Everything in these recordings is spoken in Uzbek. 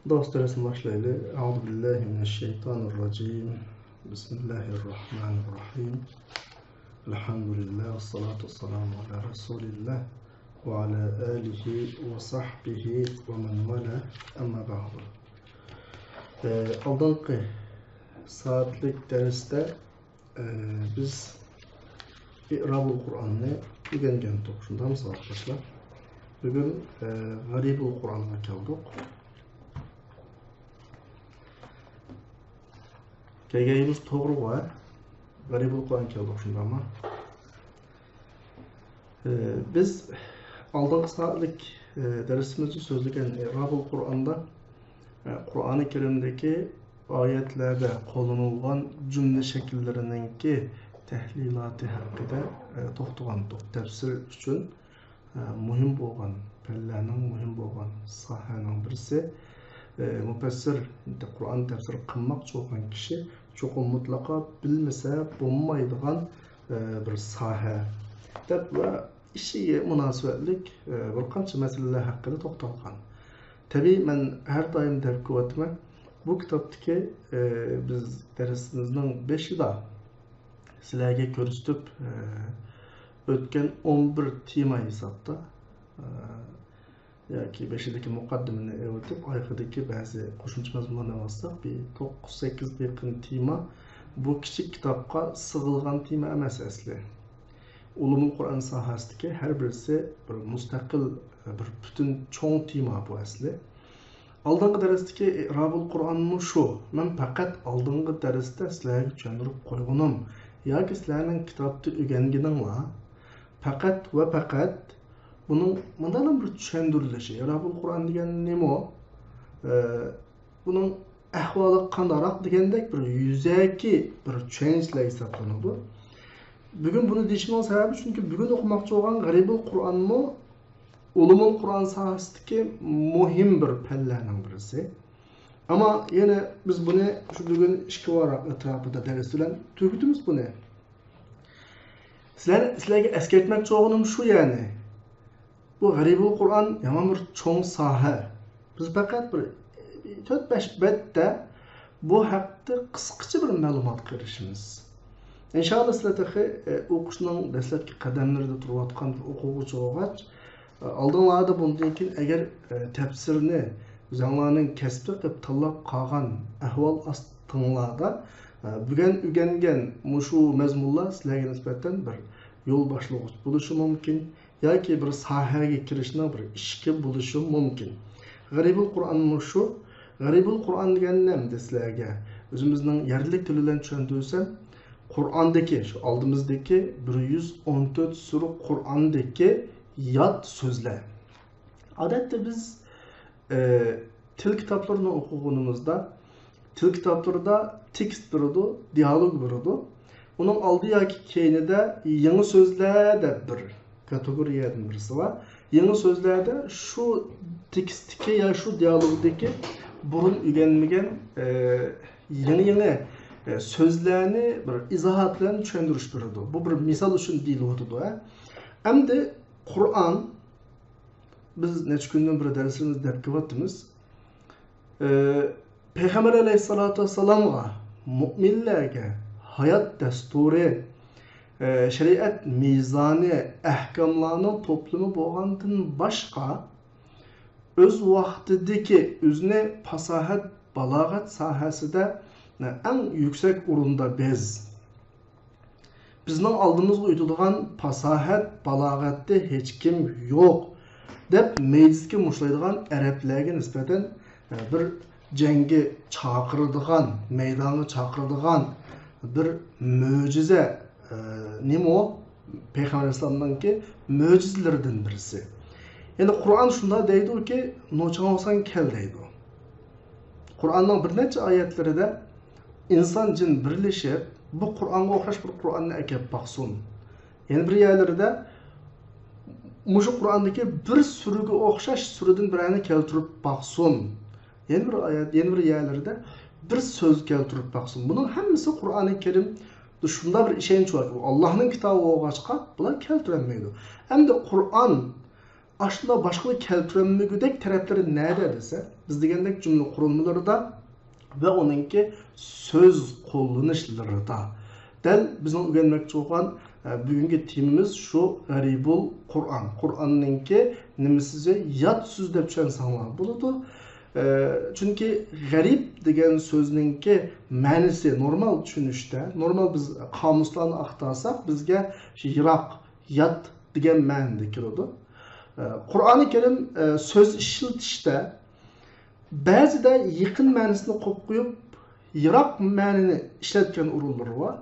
Dostlarım başlayalım. Euzubillahimineşşeytanirracim. Bismillahirrahmanirrahim. Elhamdülillah ve salatu vesselamu ala Resulillah ve ala alihi ve sahbihi ve men vala amma ba'du. Aldınqı saatlik derste biz İ'rabul Kur'an'ı öğrengen toquşundamız arkadaşlar. Bugün Garibul Kur'an'a keldik. Kelgeyimiz to'g'ri va Garibul Kur'an keldik shundami. Biz oldingi soatlik darsimizda so'zlagan İ'rabul Kur'an'da Qur'oni Karimdagi oyatlarda qo'llanilgan jumla shakllarininki tahliloti haqida to'xtagandik. Tafsir uchun muhim bo'lgan, pallaning muhim bo'lgan sohaning birisi mufassir Qur'on tafsir qilmoqchi bo'lgan kishi cho'qim mutlaqo bilmasa bo'lmaydigan bir soha deb va ishiga munosabatlik bir qancha masalalar haqida to'xtalgan. Tabii men har doim deb ko'rayman, bu kitobdagi biz darsimizning 5'ida sizlarga ko'rsatib o'tgan 11 tema hisobda yoki 5'deki muqaddimini o'tib, oxirgi ba'zi qo'shimcha mazmunlarni olsak, bir 9-8 yaqin tema bu kichik kitobga sig'ilgan tema emas asli. Ulumul Qur'on sohasidagi har birisi bir mustaqil bir butun cho'ng tema bu asli. Oldingi darsdagi I'rabul Qur'onni shu. Men faqat oldingi darsda sizlarga tushuntirib qo'yganim yoki sizlarning kitobda o'rganganinglar faqat va faqat bunun bundan bir tushuntirilishi. I'rabul Qur'on degan nima? Bunun ahvoli qandaroq degandek bir yuzaki bir tushunishlar hisoblanadi. Bugün bunu deyishimning sababi chunki bugün o'qimoqchi bo'lgan Garibul Qur'onmi Ulumul Qur'on sohasidagi muhim bir pallaning birisi. Ama yine biz bunu şu bugün ikki varaq etrafida dars bilan tugutimiz buni. Sizlarga eskartmoqchi bo'lganim shu yani. Bu Garibul Qur'on yaman bir cho'ng soha. Biz faqat bir 4-5 betda bu haqda qisqacha bir ma'lumot berishimiz. İnşallah sizlarga o'qishning dastlabki qadamlarida turayotgan o'quvchi bo'lgach, oldinlarda bundan keyin agar tafsirni o'zinglarning kasbi qilib tanlab qolgan ahvol ostinglarda bugun o'rgangan mushu mazmunlar sizlarga nisbatan bir yo'l boshlag'ich bo'lishi mumkin yoki bir sohaga kirishning bir ishki bo'lishi mumkin. Garibul Qur'on shu. Garibul Qur'on degan nima sizlarga o'zimizning yerlik tili bilan tushuntirsam, Qur'ondagi shu oldimizdagi 114 sura Qur'ondagi yot so'zlar. Odatda biz til kitoblarini o'qiganimizda til kitoblarida tekst bo'ladi, dialog bo'ladi. Uning oldi yoki keyinida yangi so'zlar deb bir kategoriyadan birisi bor. Yangi so'zlarda shu tekstdagi yoki shu dialogdagi burun o'rganmagan yangi sözlerini bir izahatlarını tushundirish beradi. Bu bir misol uchun deyilyapti. Endi Qur'on biz necha kundan beri darsimizda deb kelyapmiz. Payg'ambar alayhisolatu vassalomga, mu'minlarga hayot dasturi, shariat mizoni, ahkomlarning to'plami bo'lgandan boshqa o'z vaqtidagi o'zini fasohat, balog'at sohasida en yüksek orunda bizning oldimizga o'tadigan fasohat, balog'atda hech kim yo'q deb mejlisga mushlaydigan arablarga nisbatan bir jangga chaqiradigan, maydonga chaqiradigan bir mo'jiza nima o? Payg'ambar alayhisolamninki mo'jizalaridan birisi. Endi Qur'on shunda deydiki, "Nochang olsang kel" deydi. Qur'onning bir necha oyatlarida inson jin birlashib bu Qur'onga o'xshash bir Qur'onni akab baqsin. Yana bir yerlarda mushu Qur'ondagi bir suraga o'xshash suradan birini keltirib baqsin. Yana bir oyat, yana bir yerlarda bir so'z keltirib baqsin. Buning hammasi Qur'oni Karim shunda bir ishonch bor. Allohning kitobi bo'lg'achqa bular keltirilmaydi. Endi Qur'on aslında başka keltirilmegüdek tarafları nerede dese, biz degендek cümle kurulmaları da ve onunki söz kullanışları da. Del bizim öğrenmekçi olan bugünkü temimiz şu garibul Kur'an. Kur'an'ınki nimesize yat söz dep tushunsanlar buludu. Çünkü garip degen sözünki ma'nisi normal tushunishda, normal biz kamuslarni aqtarsak bizga yiroq, yat degan ma'noda kiradi. Qur'oni Karim söz ishlatishda ba'zida yaqin ma'nosini qo'yib yiroq ma'noni ishlatgan o'rinlar bor.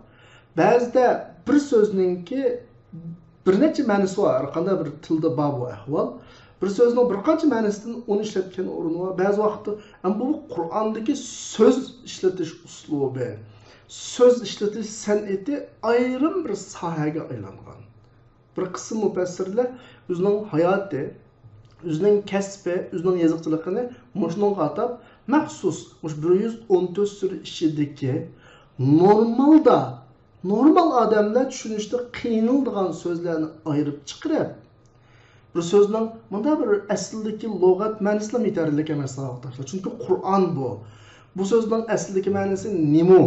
Ba'zida bir so'zningki bir necha ma'nosi bor, har qanday bir tilda bor bu ahvol. Bir sözün bir qancha ma'nosidan onu ishlatgan o'rni bor. Ba'zi vaqtda bu Qur'ondagi söz ishlatish uslubi, söz ishlatish san'ati ayrim bir sohaga aylangan. Bir qism mufassirlar o'zining hayoti, o'zining kasbi, o'zining yoziqchiligini mushunga atab maxsus 114 sura ichidagi normal odamlar tushunishda qiynaladigan so'zlarni ayirib chiqarib, bir so'zning bunda bir aslidagi lug'at ma'nosini yetarli emas savoqdaşlar. Chunki Qur'on bu. Bu so'zning aslidagi ma'nosi nima?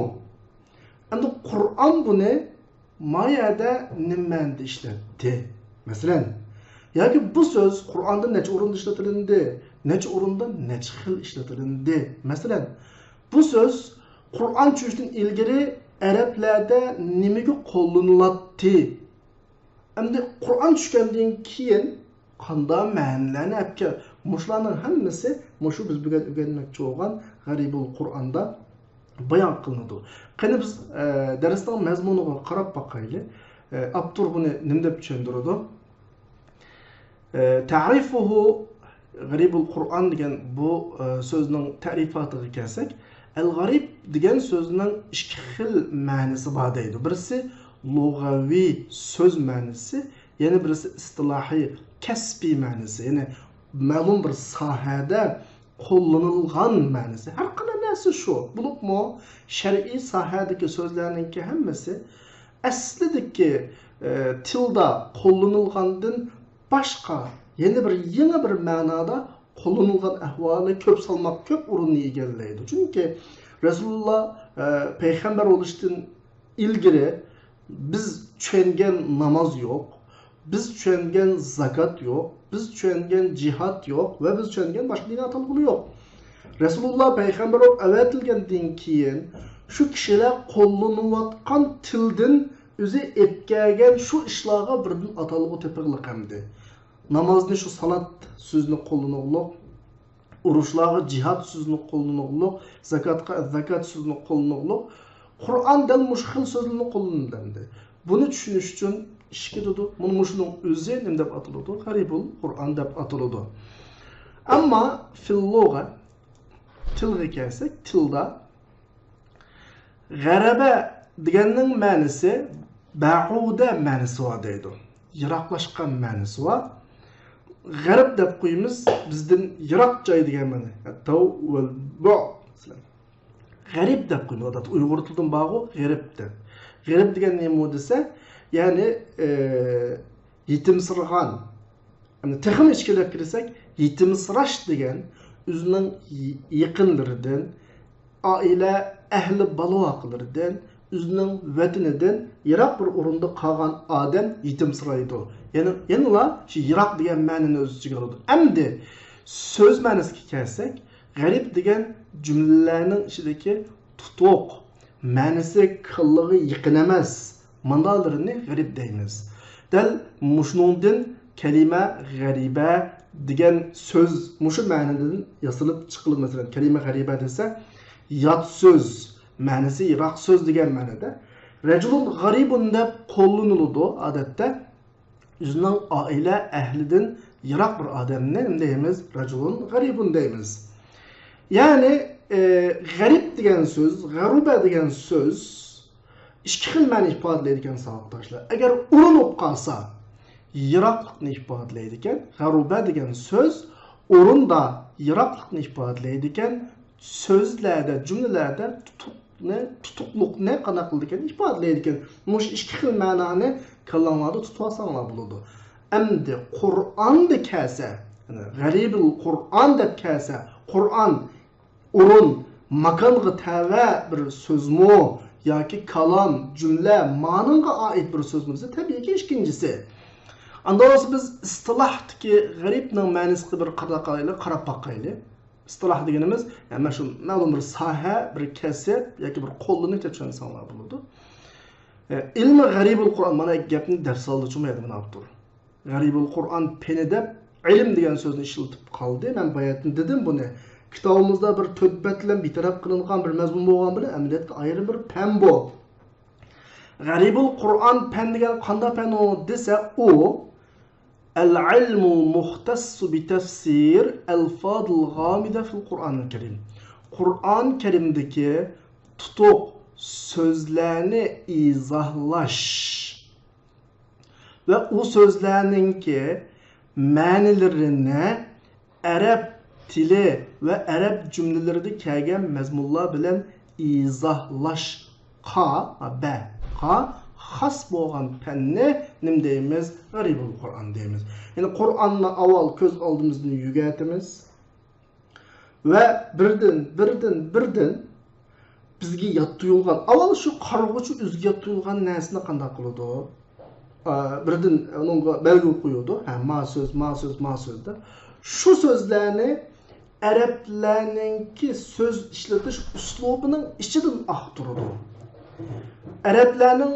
Endi Qur'on buni mayada nimanda ishlatdi? Masalan, yoki bu so'z Qur'onda necha o'rinda ishlatilindi, necha o'rinda necha xil ishlatilindi. Masalan, bu so'z Qur'on tushishdan ilgari arablarda nimaga qo'llaniladi? Endi Qur'on tushgandan keyin qanday ma'nolarni olib mushlarning hammasi mushu biz bugun o'rganmoqchi bo'lgan G'aribul Qur'onda bayon qilinadi. Qani biz darsning mazmuniga qarab boqaylik. Abtur buni nima deb tushuntiradi? Ta'rifuhu G'aribul Qur'on degan bu so'zning ta'rifatiga kelsak, al-g'arib degan so'zning ikki xil ma'nosi bor deydi. Birisi lug'aviy so'z ma'nosi, yana birisi istilohiy kasbiy ma'nosi, ya'ni ma'lum bir sohada qo'llanilgan ma'nosi. Har qanday narsa shu. Bo'libmi shar'iy sohadagi so'zlarning hammasi aslidagi tilda qo'llanilgandan boshqa yana bir ma'noda qo'llanilgan ahvoli ko'p salmoq, ko'p o'rinni egallaydi. Chunki Rasululloh payg'ambar bo'lishdan ilgari biz tushungan namoz yo'q, biz tushungan zakat yo'q, biz tushungan jihad yo'q va biz tushungan boshqa din atalg'uli yo'q. Rasululloh payg'ambar bo'lib avatilgandan keyin shu kishilar qo'llanayotgan tildan o'zi etkagan shu ishlarga birdan atalg'u tepirliq hamdi. Namozni shu salat so'zini qo'llanaylik, urushlarga jihad so'zini qo'llanaylik, zakatga zakat so'zini qo'llanaylik. Qur'on dal mushkil so'zlarni qo'llanildi. Buni tushunish uchun ishga dedi. Buni shuning o'zi nima deb ataladi? G'aribul Qur'on deb ataladi. Ammo fil lug'a tilga kelsak, tilda g'araba deganning ma'nosi ba'uda ma'nosi bor deydi. Yiroqlashgan ma'nosi bor. G'arib deb qo'yamiz, bizdan yiroq joy degan ma'no. Tav val bu. G'arib deb qo'yadi. Uyg'ur tilidan bog'u g'arib deb. G'arib degan nima desa, ya'ni yetimsirg'an. Hani texim ichkilab kirsak, yetimsirash degan o'zining yaqinlaridan, oila ahli baloqlaridan, o'zining vatanidan yiroq bir o'rinda qolgan odam yetimsiraydi. Yana shu yiroq degan ma'noni o'z ichiga oladi. Endi so'z ma'nosiga kelsak, g'arib degan jumlalarning ichidagi tutuq, ma'nosi qillig'i yaqin emas, mandalarini g'arib deymiz. Dal mushnundan kalima g'ariba degan so'z mushu ma'nodan yasalib chiqilib, masalan, kalima g'ariba desa, yot so'z, ma'nosi yiroq so'z degan ma'noda. Rajulun g'aribun deb qo'llaniladi odatda. O'zining oila ahlidan yiroq bir odamni nima deymiz? Rajulun g'aribun deymiz. Ya'ni g'arib degan so'z, g'aruba degan so'z ikki xil ma'no ifodalaydi ekan savoqdoshlar. Agar urinib qolsa, yiroqlikni ifodalaydi ekan. G'aruba degan so'z o'rinda yiroqlikni ifodalaydi ekan. So'zlarda, jumlalarda tutuqlikni qanaqa qildi ekan ifodalaydi ekan. Mush ikki xil ma'noni kallamada tutib olsanglar bo'ladi. Əmdi Qur'an da kəlsə, Garibil Qur'an da kəlsə, Qur'an urun, makanğı təvə bir sözmü, yoki kalam, cümlə, manınğa ait bir sözmü desa, təbii ki, ikincisi. Anda olsa biz istilahdaki garibning ma'nisiga bir qarab boqaylik. İstilah deganimiz, yani şu ma'lum bir soha, bir kasb yoki bir qo'llanib tushunsanlar bo'ladi. Ilmi g'aribul Qur'on mana gapni darsolda tushunmaydi buni avtor. G'aribul Qur'on peni deb ilm degan so'zni ishlatib qoldi. Men bayatni dedim buni. Kitobimizda bir to'tbat bilan bitaraf qilingan bir mazmun bo'lgan bilan amaliyotda ayrim bir fan bu. G'aribul Qur'on fan degan qanday fan desa, u العلم المختص بتفسير الفاظ الغامضة في القرآن الكريم. Kur'an Kerim'deki tutuq sözlerini izahlaş ve o sözlerinki ma'nilerini Arap dili ve Arap cümlelerinde kelgen mezmunlar bilen izahlaş xas bo'lgan fanni nim deymiz? G'aribul Qur'on deymiz. Yani Qur'onni avval ko'z oldimizdan yugatimiz ve birden bizga yot tuyulgan, avval shu qarg'uchi o'ziga yot tuyulgan narsani qanday qiladi? Birden onunga belgi qo'yadi. Ma so'zda. Shu so'zlarni Arablarninki söz ishlatish uslubining ichidan aqtiradi. Arablarning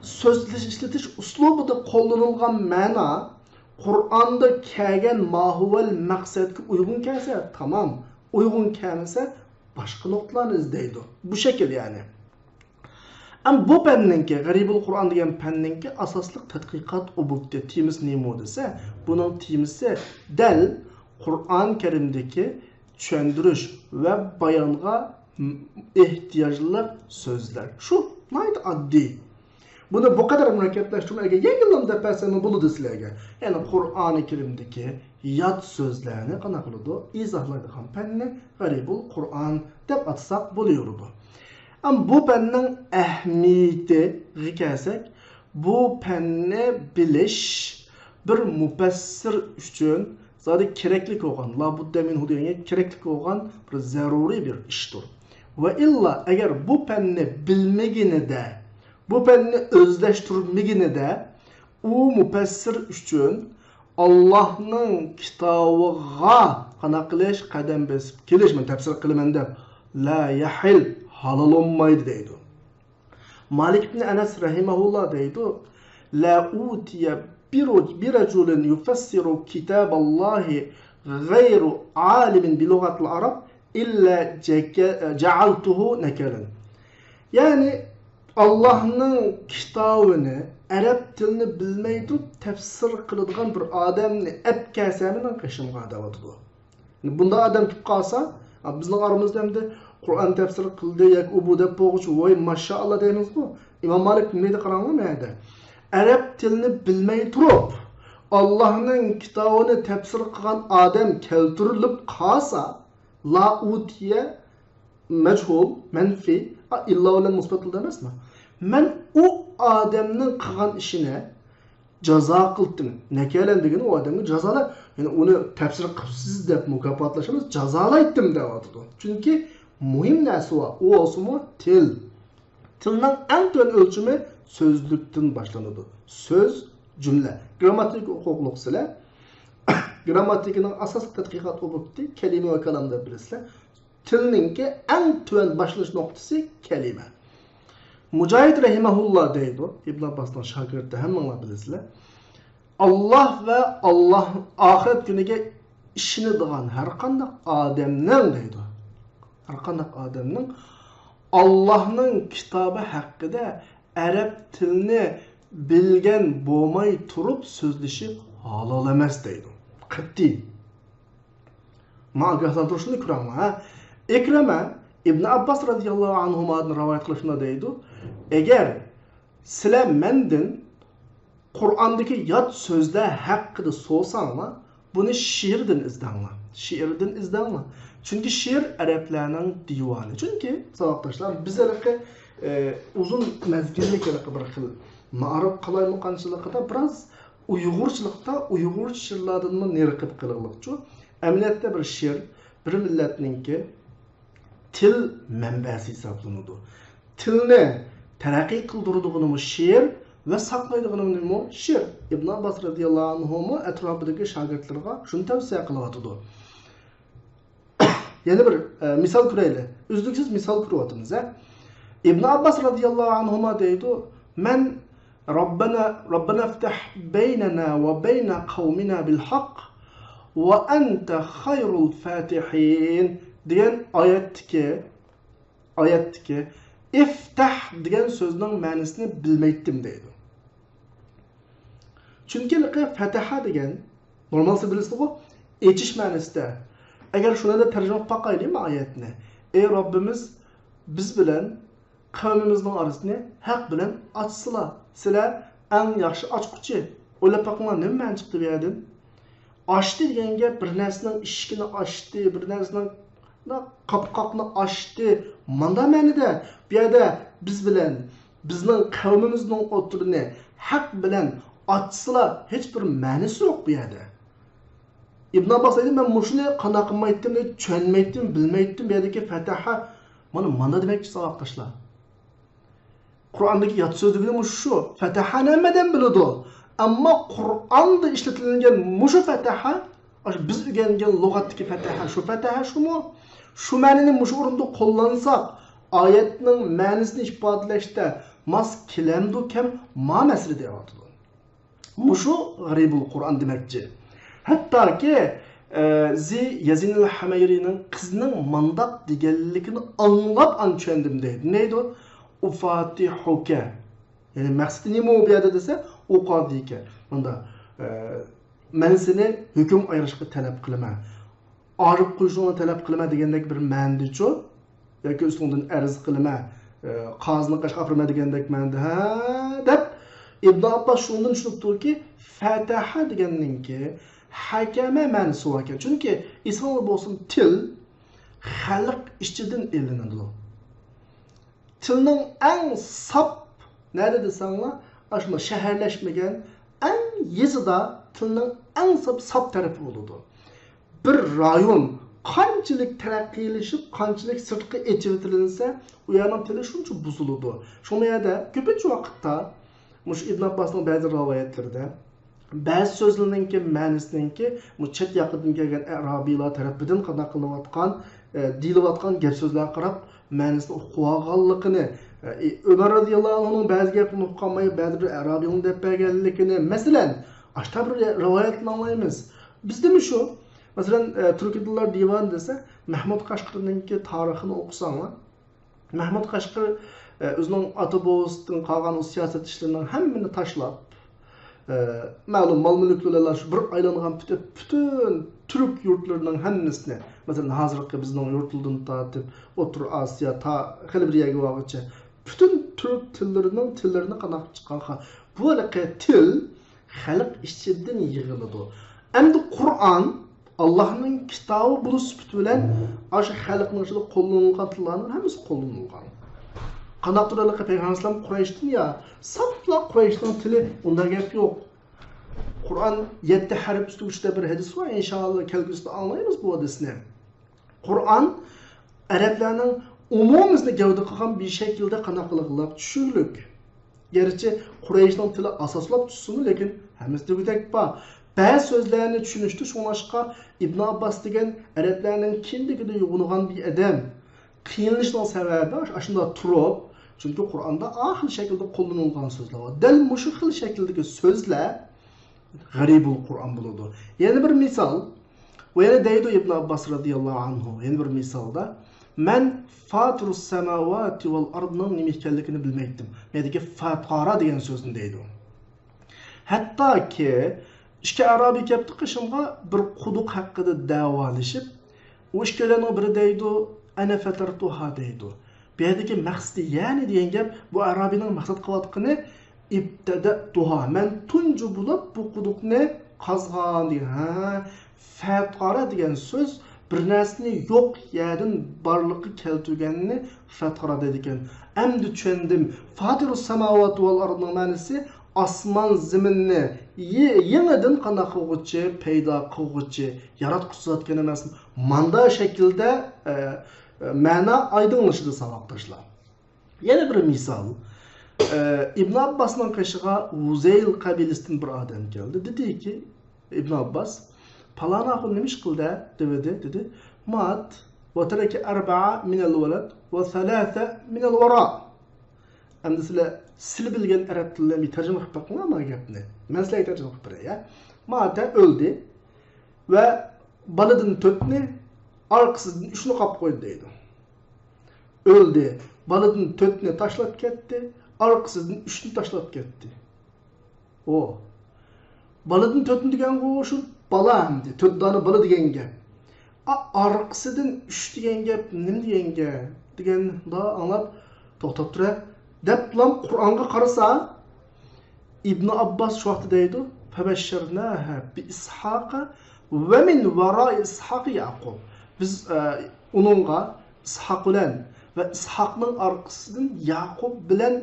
söz işletiş uslubida qo'llanilgan ma'no Qur'onda kelgan mahuval maqsadga uygun kelsa, tamam. Uygun kelmasa boshqa nuqtalarni izlaydi. Bu şekil yani. Ama bu fanninki, G'aribul Qur'on degan fanninki asosli tadqiqot objekti temiz nima desa, buning temisi dal Qur'on Karimdagi tushuntirish va bayonga ehtiyojli so'zlar. Shu nayt oddiy. Bunu bu kadar mürekkepleştirmeye yengillamda persemi buludu sizlerge. Yani Kur'an-ı Kerim'deki yat sözlerini kanaklıdı, izahlaydı penni G'aribul Qur'on deb atsak buluyordu. Ama bu pennin ehmiyeti kelsak, bu penni bilish bir mufassir uchun zaten kerakli olgan, labudda minhu degan kerakli olgan bir zaruriy bir ishdir. Ve illa eğer bu penni bilmeginide bu fanni özleştirmegini u mufassir uchun Allah'ning kitobiga qana qilish qadam bosib kelish, men tafsir qilaman deb la yahil halol olmaydi deydi. Malik ibn Anas rahimahullah deydi, la utiya birajulin yufassiru kitaballahi gayru alimin bi lughatil arab illa ja'altuhu nakalan. Yani Allah'ın kitabını, Arap dilini bilmey turup tefsir kılıdığan bir adamni ep kəsəminin qışımğa davatıdı. Bunda adam tüp qalsa, bizning aramızda hem de Kur'an tefsir kıldı, yak u bu dep boğucu, voy maşallah deyimiz bu. İmam Malik neydi qaranlı mıydı? Arap dilini bilmey turup Allah'ın kitabını tefsir kılan adam keltirilip qalsa, la utiye mechul, menfi, illa olan musbatıl demez mi? Men o adamның qilgan ishini jazo qildim. Nekalan degani o adamga jazala, yani uni tafsir qilsiz deb mukofotlashamiz, jazolaydim deyapti. Chunki muhim narsa u olsunmi til. Tilning eng to'g'ri o'lchami so'zlikdan boshlanadi. So'z, jumla. Grammatik huquqliqsizlar. Grammatikining asosiy tadqiqot objekti kalima va kalam deb bilasizlar. Tilningki eng to'g'ri boshlash nuqtasi kalima. Mücahid rahimahullah deydi, İbn Abbas'tan şagirdi, hemen bilisizler. Allah ve Allah ahiret günüge işini dığan her kandak adamның deydi. Her kandak adamның Allah'ın kitabı hakkında Arap tilini bilgen bo'lmay turib sözleşip halal emas deydi. Qat'iy. Ma'agahlantirishni ko'raman, ha. Ikrama İbn Abbas radıyallahu anhumadan rivayet qilishni deydi. Eğer sizlar menden Kur'an'daki yat sözler hakkında so'rasanglar, buni şiirden izlanglar. Şiirden izlanglar. Çünkü şiir Araplarning divani. Çünkü savoqdoshlar bizlarga uzun mezgillik bir xil ma'ruf qalaymi qanchaligida biroz Uyg'urchilikda Uyg'ur she'rlaridan nariqib qilinmoqchi. Amaliyotda bir she'r bir millatninki til manbasi hisoblanadi. Tilni taraqqiy qildiradiganimi she'r va saqlaydiganimi she'r. Ibn Abbas radhiyallohu anhu atrofidagi shogirdlarga shuni tavsiya qilyotdi. Yana bir misol ko'raylik. Uzluksiz misol ko'ryapmiz. Ibn Abbas radhiyallohu anhu deydi: "Men Rabbana iftah baynana va bayna qawmina bil haqq va anta khayrul fatihin" degan oyatdagi iftah degan so'zning ma'nosini bilmaydim deydi. Chunki fataha degan normalsi bilasizmi? Echish ma'nosida. Agar shuni da tarjima qilib qo'yaylikmi oyatni? Ey Robbimiz, biz bilan qavmimizning orasini haq bilan ochsizlar. Sizlar eng yaxshi ochquchi. O'ylab boqinglar, nima ma'no chiqdi bu yerdan? Ochdi degan gap bir narsaning eshigini ochdi, bir narsaning qapqoqni ochdi. Manda ma'noda bu yerda biz bilan bizning qavmimizning o'tirini haq bilan ochsizlar, hech bir ma'nosi yo'q bu yerda. İbn Abbas dedi, ben muşunu qana qilmaydim, tushunmaydim, bilmaydim, bu yerdagi fataha mana demakchi savoqdoshlar. Qur'ondagi yot so'zligini shu. Fataha nimadan biladi? Ammo Qur'onda ishlatilgan mushu fataha, biz o'rgangan lug'atdagi fataha, shu fataha shumi? Shu ma'noni mushu o'rinda qo'llansak, oyatning ma'nosini ifodalashda mas kelamdu kam ma masri deyapti. Mushu g'aribul Qur'on demakchi. Hattoki Yazin al-Hamayrining qizining mandaq deganligini anglab tushundim deydi. Neydi? Ufatihuka. Ya'ni maqsadi nima bu yerda desa, uqadika. Bunda men seni hukm ayirishga talab qilaman. Orib qo'yishni talab qilaman degandek bir ma'noda-chu, yoki ustundan arz qilaman, qozini qashqafirma degandek ma'noda. Ha, deb Ibn Abbas shundan tushunibdiki, Fataha deganninki hakama ma'nosi bor ekan. Chunki ismli bo'lsin til xalq ichidan elinadi. Tilning eng sap nerede desanglar, aslında shaharlashmagan eng yezida tilning eng sap tarafi bo'ladi. Bir rayon qanchalik taraqqiylasib, qanchalik sirtqi echivtirilsa, u yerning tili shuncha buziladi. Shuni yerda ko'pincha vaqtda mush Ibn Abbasning ba'zi rivoyatlarida ba'zi so'zlarninki ma'nosiniki bu chet yaqindan kelgan arabiylar tarafidan qanday qilinayotgan, deyilayotgan gap so'zlarga qarab ma'nosini o'qib olganligini, Umar radhiyallohu anhuning ba'zi gapini uqqanmay ba'zi bir arabiyning deb berganligini, masalan, ashta bir rivoyatni anglaymiz. Bizdami shu? Masalan, Turkiy tillar divan desa, Mahmud Qashqarninki tarixini o'qisanglar, Mahmud Qashqar o'zining ota-bobosidan qolgan siyosat ishlarining hammani tashlab ma'lum mal-mulklarlar bir aylangan bütün Türk yurtlarının hammasini, masalan hozirgi bizning yurtlardan tortib O'rta Osiyo ta Xalbriyaga vaqtcha bütün Türk tillarini qanaq chiqqan. Bu til xalq ichidan yig'iladi. Endi Qur'on Allah'ning kitobi bu sifat bilan o'sha xalqning ichida qo'llanilgan tillarning hammasi qo'llanilgan. Qanaq turali Peygamber Qurayshdan ya, sapla Qurayshning tili unda gap yo'q. Qur'on 7 harf ustida bir hadis var, inşallah kelgusida anglaymiz bu hadisni. Qur'on arablarning umumimizni gavda qilgan bir shaklda qanaqliqlab tushunlik. Gerçi Qurayshning tili asoslab tushsin, lekin hammasi degudek bor. Ba'zi so'zlarni tushunishda shunashqa Ibn Abbas degan arablarning kindigida yo'g'ingan bir odam qiyinlashning sababi ashunda turib, chunki Qur'onda ahil shaklda qo'llanilgan so'zlar bor. Dal mushu xil shakldagi so'zlar g'aribul Qur'on bo'ladi. Yana bir misol, va yana deydi Ibn Abbas radhiyallohu anhu, yana bir misolda men fatirus samawati val ardning nima ekanligini bilmaydim. Meniki fatara degan so'zni deydi. Hattoki ikki arabiy kelibdi qishimga bir quduq haqida davolashib, u ikkilarning biri deydi, ana fatartuha deydi. Bu yerdagi maqsadi ya'ni degan gap bu arabiyning maqsad qilayotgani ibtadatuha, men tunju bo'lib bu quduqni qazgan degan. Ha, fatara degan so'z bir narsani yo'q yerdan borliqqa keltirganini fatara deydi ekan. Endi tushundim. Fatirus samawati val ardning ma'nosi osmon zaminni yangidan qana qilg'uchi, paydo qilg'uchi, yaratquchi zotgan emas. Manda shaklda ma'no oydinlashadi savoqdoshlar. Yana bir misol. İbn Abbas'ın qishig'a Uzayl qabilasidan bir odam keldi. Dediki, İbn Abbas, "Palana xil nima ish qildi?" dedi. "Mat va taraka 4 min al-walad va 3 min al-wara." Endi sizlar bilgan arab tilini tarjima qilib boqinglar bu gapni. Men sizlarga tarjima qilib beray, ya. Mata o'ldi va baladan 4ni orqasidan 3ni qolib qo'ydi deydi. O'ldi, baladan 4ni tashlab ketdi. Arkasından 3'ni taşlap gitti. O. Baladan 4'ünü digen qo'shu bala hamdi. 4 tane bala digen gap. Arkasından 3 digen gap nima digen gap? Digen da anlap to'xtab tura. Deb bilan Qur'onga qarasa İbn Abbas shu vaqtda deydi: "Fabashsharnaha bi Ishaqa va min wara Ishaq Yaqub." Biz onunga Ishaq bilan ve İshaqning arkasından Yaqub bilan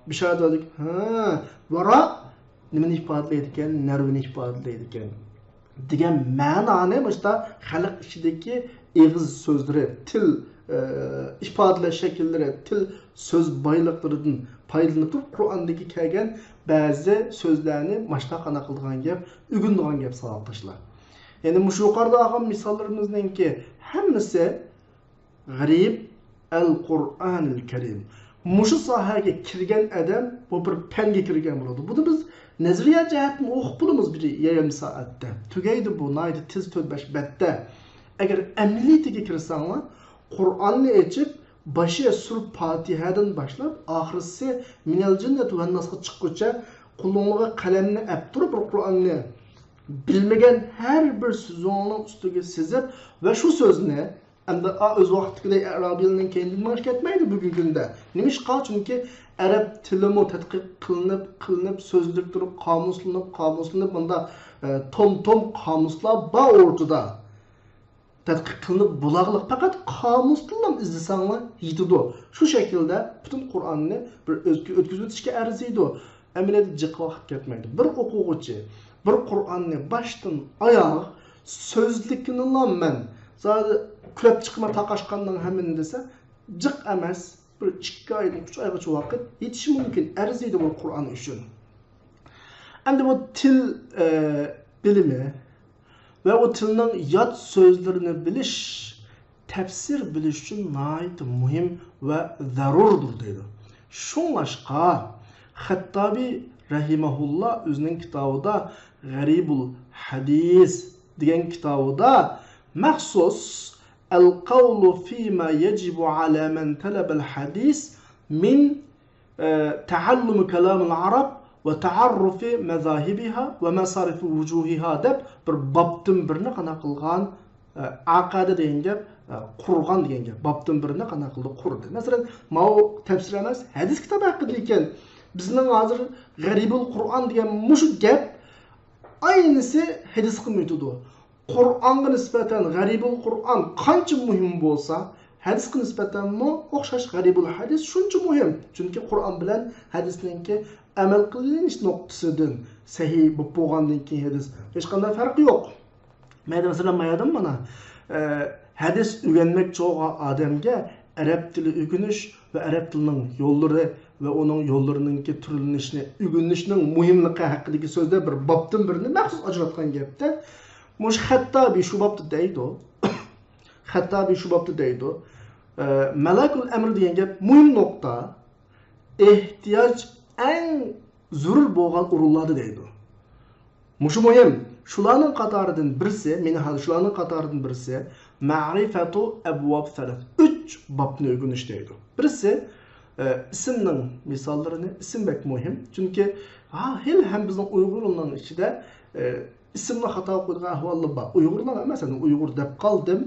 bishara dedik. Vara nimani ifodalaydi ekan, narvini ifodalaydi ekan. Degan ma'noni boshda xalq ichidagi eg'iz so'zlari, til ifodalash shakllari, til so'z boyliqlaridan foydalanib turib Qur'ondagi kelgan ba'zi so'zlarni mashta qana qilgan gap, ugundigan gap savoqdoshlar. Ya'ni shu yuqorida olgan misollarimizninki hammasi g'arib al-Qur'onul Karim. Muşu sahaga kirgan adam bu bir penge kirgan bo'ladi. Buni biz nazariya jihatdan o'qib bo'lamiz bir yarim soatda. Tugaydi bu naydi tiz 4-5 betda. Agar amaliyatiga kirsanglar, Qur'onni ochib, bashi sur Fatihadan boshlab, oxirisi minal jannati va nasga chiqquncha qo'lingizga qalamni olib turib, Qur'onni bilmagan har bir so'zning ustiga sizib va shu so'zni endi o'z vaqtida Arabiyning kendini mash ketmaydi bugungi kunda. Nima ish qil? Chunki arab tilimi tadqiq qilinib, so'zlik turib, qomuslanib bunda tom qomuslar bor o'rtada. Tadqiq qilinib bulag'liq faqat qomus tilini izlasanglar yetadi. Shu shaklda butun Qur'onni bir o'tkazib o'tishga arziydi. Amaliyotda jiq vaqt ketmaydi. Bir o'quvchi bir Qur'onni boshdan oyoq so'zlikni men zodi kulab chiqma taqashqandan hamini desa, jiq emas, bir 2 oydan 3 oygacha vaqt yetishi mumkin, arziydi bu Qur'on uchun. Endi bu til bilimi ve o tilning yot so'zlarini bilish, tafsir bilish uchun nihoyat muhim va zarurdir deydi. Shunlashqa Xattabi rahimahulloh o'zining kitobida G'aribul Hadis degan kitobida maxsus القول فيما يجب على من طلب الحديث من تعلم كلام العرب وتعرف مذاهبها ومصارف وجوهها deb bir bobdan birini qana qilgan aqida degan gap, qurgan degan gap. Bobdan birini qana qildi, qurdi. Masalan, mau tafsir emas, hadis kitobi haqida ekan. Bizning hozir G'aribul Qur'on degan mushu gap aynisi hadis qilmaydi. Qur'onga nisbatan G'aribul Qur'on qancha muhim bo'lsa, hadisga nisbatan o'xshash G'aribul Hadis shuncha muhim. Chunki Qur'on bilan hadisninki amal qilinish nuqtasidan sahih bo'lib bo'lgandan keyin hadis hech qanday farqi yo'q. Mayda masalan mayadim mana hadis o'rganmoqchi bo'lgan odamga arab tili o'rganish va arab tilining yo'llari va uning yo'llarininki turilinishini o'rganishning muhimligi haqidagi so'zlar bir bobdan birini maxsus ajratgan gapda. Mush Xattabi shu bobda deydi. Xattabi shu bobda deydi. Malakul amr degan gap muhim nuqta, ehtiyoj eng zarur bo'lgan o'rinlarda deydi. Mushu muhim. Shularning qatoridan birisi, meni hali shularning qatoridan birisi ma'rifatu abwab salat. 3 bobni o'rganish deydi. Birisi ismning misollarini, ism bek muhim. Chunki ham bizning Uyg'urlarning ichida ismni xato qo'ygan ahvollar bor. Uyg'urlar masalan Uyg'ur deb qoldim.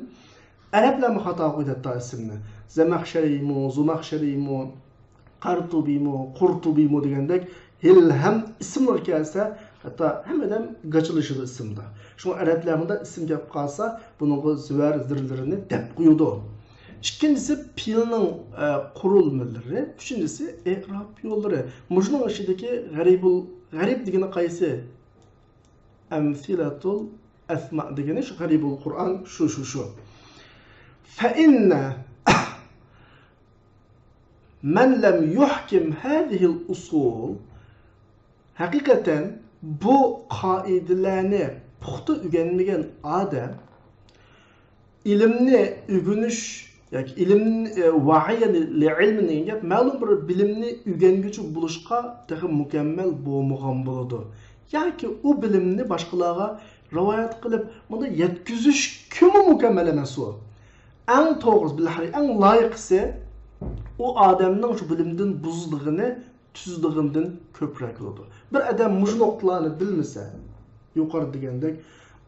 Arablar xato qo'ydi ta ismni. Zamaxshariymi, Zumaxshariymi, Qartubiymi, Qurtubiymi degandek ham ismlar kelsa, hatto hammadan gachilishidi ismda. Shu arablarda ism gap qolsa, buning zuvar zirlarini deb qo'ydi. İkincisi pilning qurilmalari, uchinchisi i'rob yo'llari. Mujning ishidagi G'aribul Garip degeni qaysi? Emsilatul esma degeni şu garibul Kur'an şu. Fe inne men lem yuhkim hadihil usul hakikaten bu kaidelerni puxta öğrenmegen adam ilimni ögünüş yoki ilm vahiy li ilmini gap ma'lum bir bilimni öğrengichi buluşqa tehi mukammel bo'lmagan bo'ladi. Yoki u bilimni boshqalarga rivoyat qilib buni yetkazish kimi mukammel emas u. Eng to'g'risi billahi eng loyiqisi o adamning shu bilimdan buzlig'ini tuzlig'idan ko'proq bo'ladi. Bir odam mush nuqtalarni bilmasa, yuqori degandek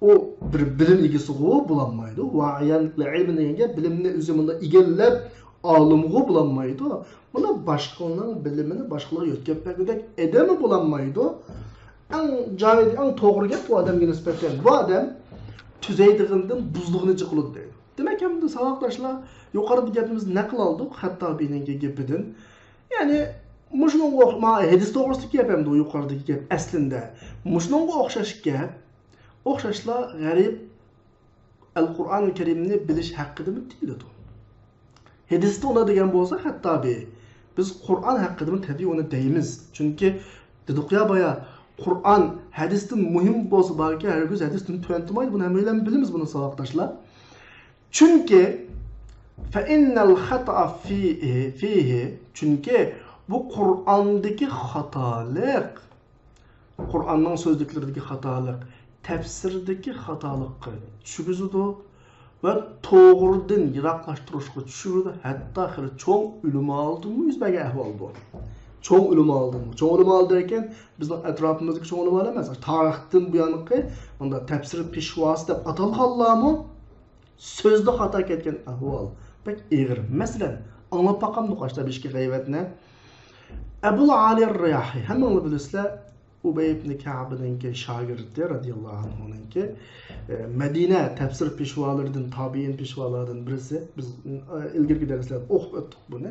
o bir bilim egasi bo'lanmaydi. Va'iyanli ilmini bilimni o'zi bunda egallab olimg'u bo'lanmaydi. Buni boshqaning bilimini boshqalarga yetkazgudek edami bo'lanmaydi. Eng joyida, eng to'g'ri gap bu odamga nisbatan. Bu odam tuzaydig'idan buzlig'ini chiqiladi deydi. Demek ki bu savoqdoshlar yuqorida gapimiz naql oldik Xattobiyning gapidan. Ya'ni mushunga hadis to'g'risida gap ham bu yuqoridagi gap aslida. Mushunga o'xshash gap, o'xshashlar g'arib Al-Qur'onul Karimni bilish haqida deyiladi. Hadisda ona degan bo'lsa Xattobiy biz Qur'on haqida tabiiy uni deymiz. Chunki dedik boya Qur'on hadisdan muhim bo'lsa balki hargiz hadisdan tuantimaydi. Buni hammalar bilamiz buni savoqdoshlar. Çünkü فَاِنَّ الْخَطَأَ فِيهِ çünkü bu Kur'an'daki hatalık, Kur'an'ın sözlüklerdeki hatalık, tefsirdeki hatalıkı düşürüzdü ve doğrudan yiraklaştırışkı düşürüzdü. Hatta çoğun ülümü aldın mı yüzbege ehval bu. Çoğun ülümü aldın mı? Çoğun ülümü aldı derken bizden etrafımızdaki çoğun ülümü alamaz. Tarihten bu yanıkı, onda tefsir pişvası da atalhallah mı? Sözde hata ketken ahval. Pek eğir. Mesela anlap bakalım kaçta bir şey gayvetine. Ebu Ali Riyahi. Hemen onu bilirler. Ubey ibn Ka'b'nin şagirdi radiyallahu anh'ın ki Medine tefsir pişvalarından, tabi'in pişvalarından birisi. Biz ilgili derslerde okup öttük bunu.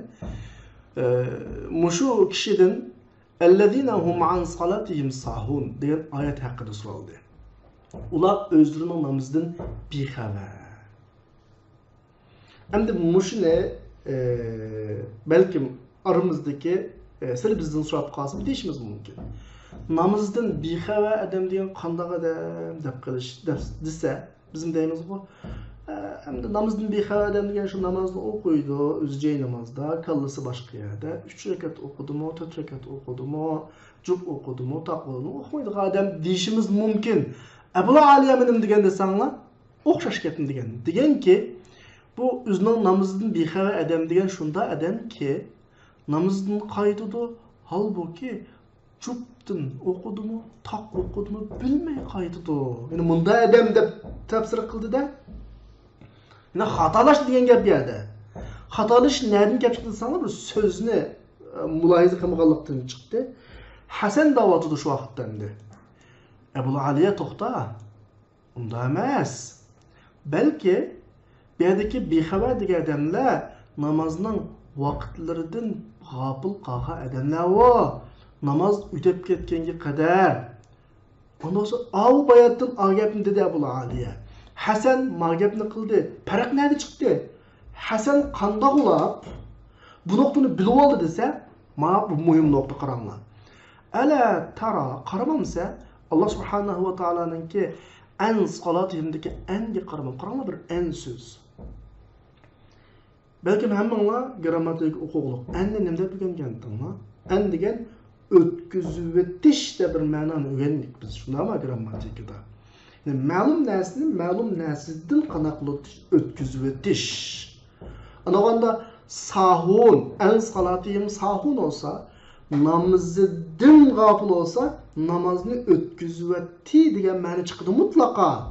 Muşu kişiden اَلَّذ۪ينَ هُمْ عَنْ صَلَاتِهِمْ sahun diyen ayet hakkında soruldu. Ular özlerinin namazdan bir haber. Hem de muşu ne belki aramızdaki sırf bizden sorap kalsın bir değişimiz mümkün. Namazdan bir haber adam diyen kandak adam dep kılış dese bizim deyimiz bu. Hem de namazdan bir haber adam diyen şu namazda okuydu, üzeceği namazda, kallısı başka yerde. 3 rekat okudu mu, 4 rekat okudu mu, cüp okudu mu, takvalı mı okumaydı adam deyişimiz mümkün. Ebu Aliye'nin diyen de sana okşaş getin diyen. Diyen ki bu üzünün namazdan bir haber adam diyen şunda adam ki namazdan kaydıdı halbuki cüptün okudu mu, tak okudu mu bilmey kaydıdı. Yani bunda adam de tefsir kıldı da yine hatalaş diyen gap yerde. Hatalaş nereden gap çıktı sana bir sözünü mulahize kılmaganlıktan çıktı. Hasan davatıdı şu vakitten de. Ebu Ali'ye toxta. Onda emas. Belki bir yerdeki bir haber degen adamlar namazının vakitlerinden gafil qalgan adamlar o. Namaz ötep ketkenге kadar. Ondan sonra av bayatdan agapni dedi Ebu Ali'ye. Hasan magapni qildi. Farq nerede çıktı? Hasan qandaq ulab bu noktani bilib oldi desa, ma bu muhim nokta qaranglar. Ala tara qaramamsa Allah subhanahu ve ta'ala'nın ki en salatihimdeki en qaramam. Qaranglar bir en söz. Belki hammalar grammatik okuqluq. En nimde öğrengendinglar? En degen ötküzüp etiş de bir ma'noni öğrendik biz. Şunda ama grammatikada. Yani ma'lum narsani ma'lum narsadan qanaqli ötküzüp etiş. Anaganda sahun, en salatihim sahun olsa, namazdan gafil olsa, namazını ötküzüp etti degan ma'no chiqadi mutlaka.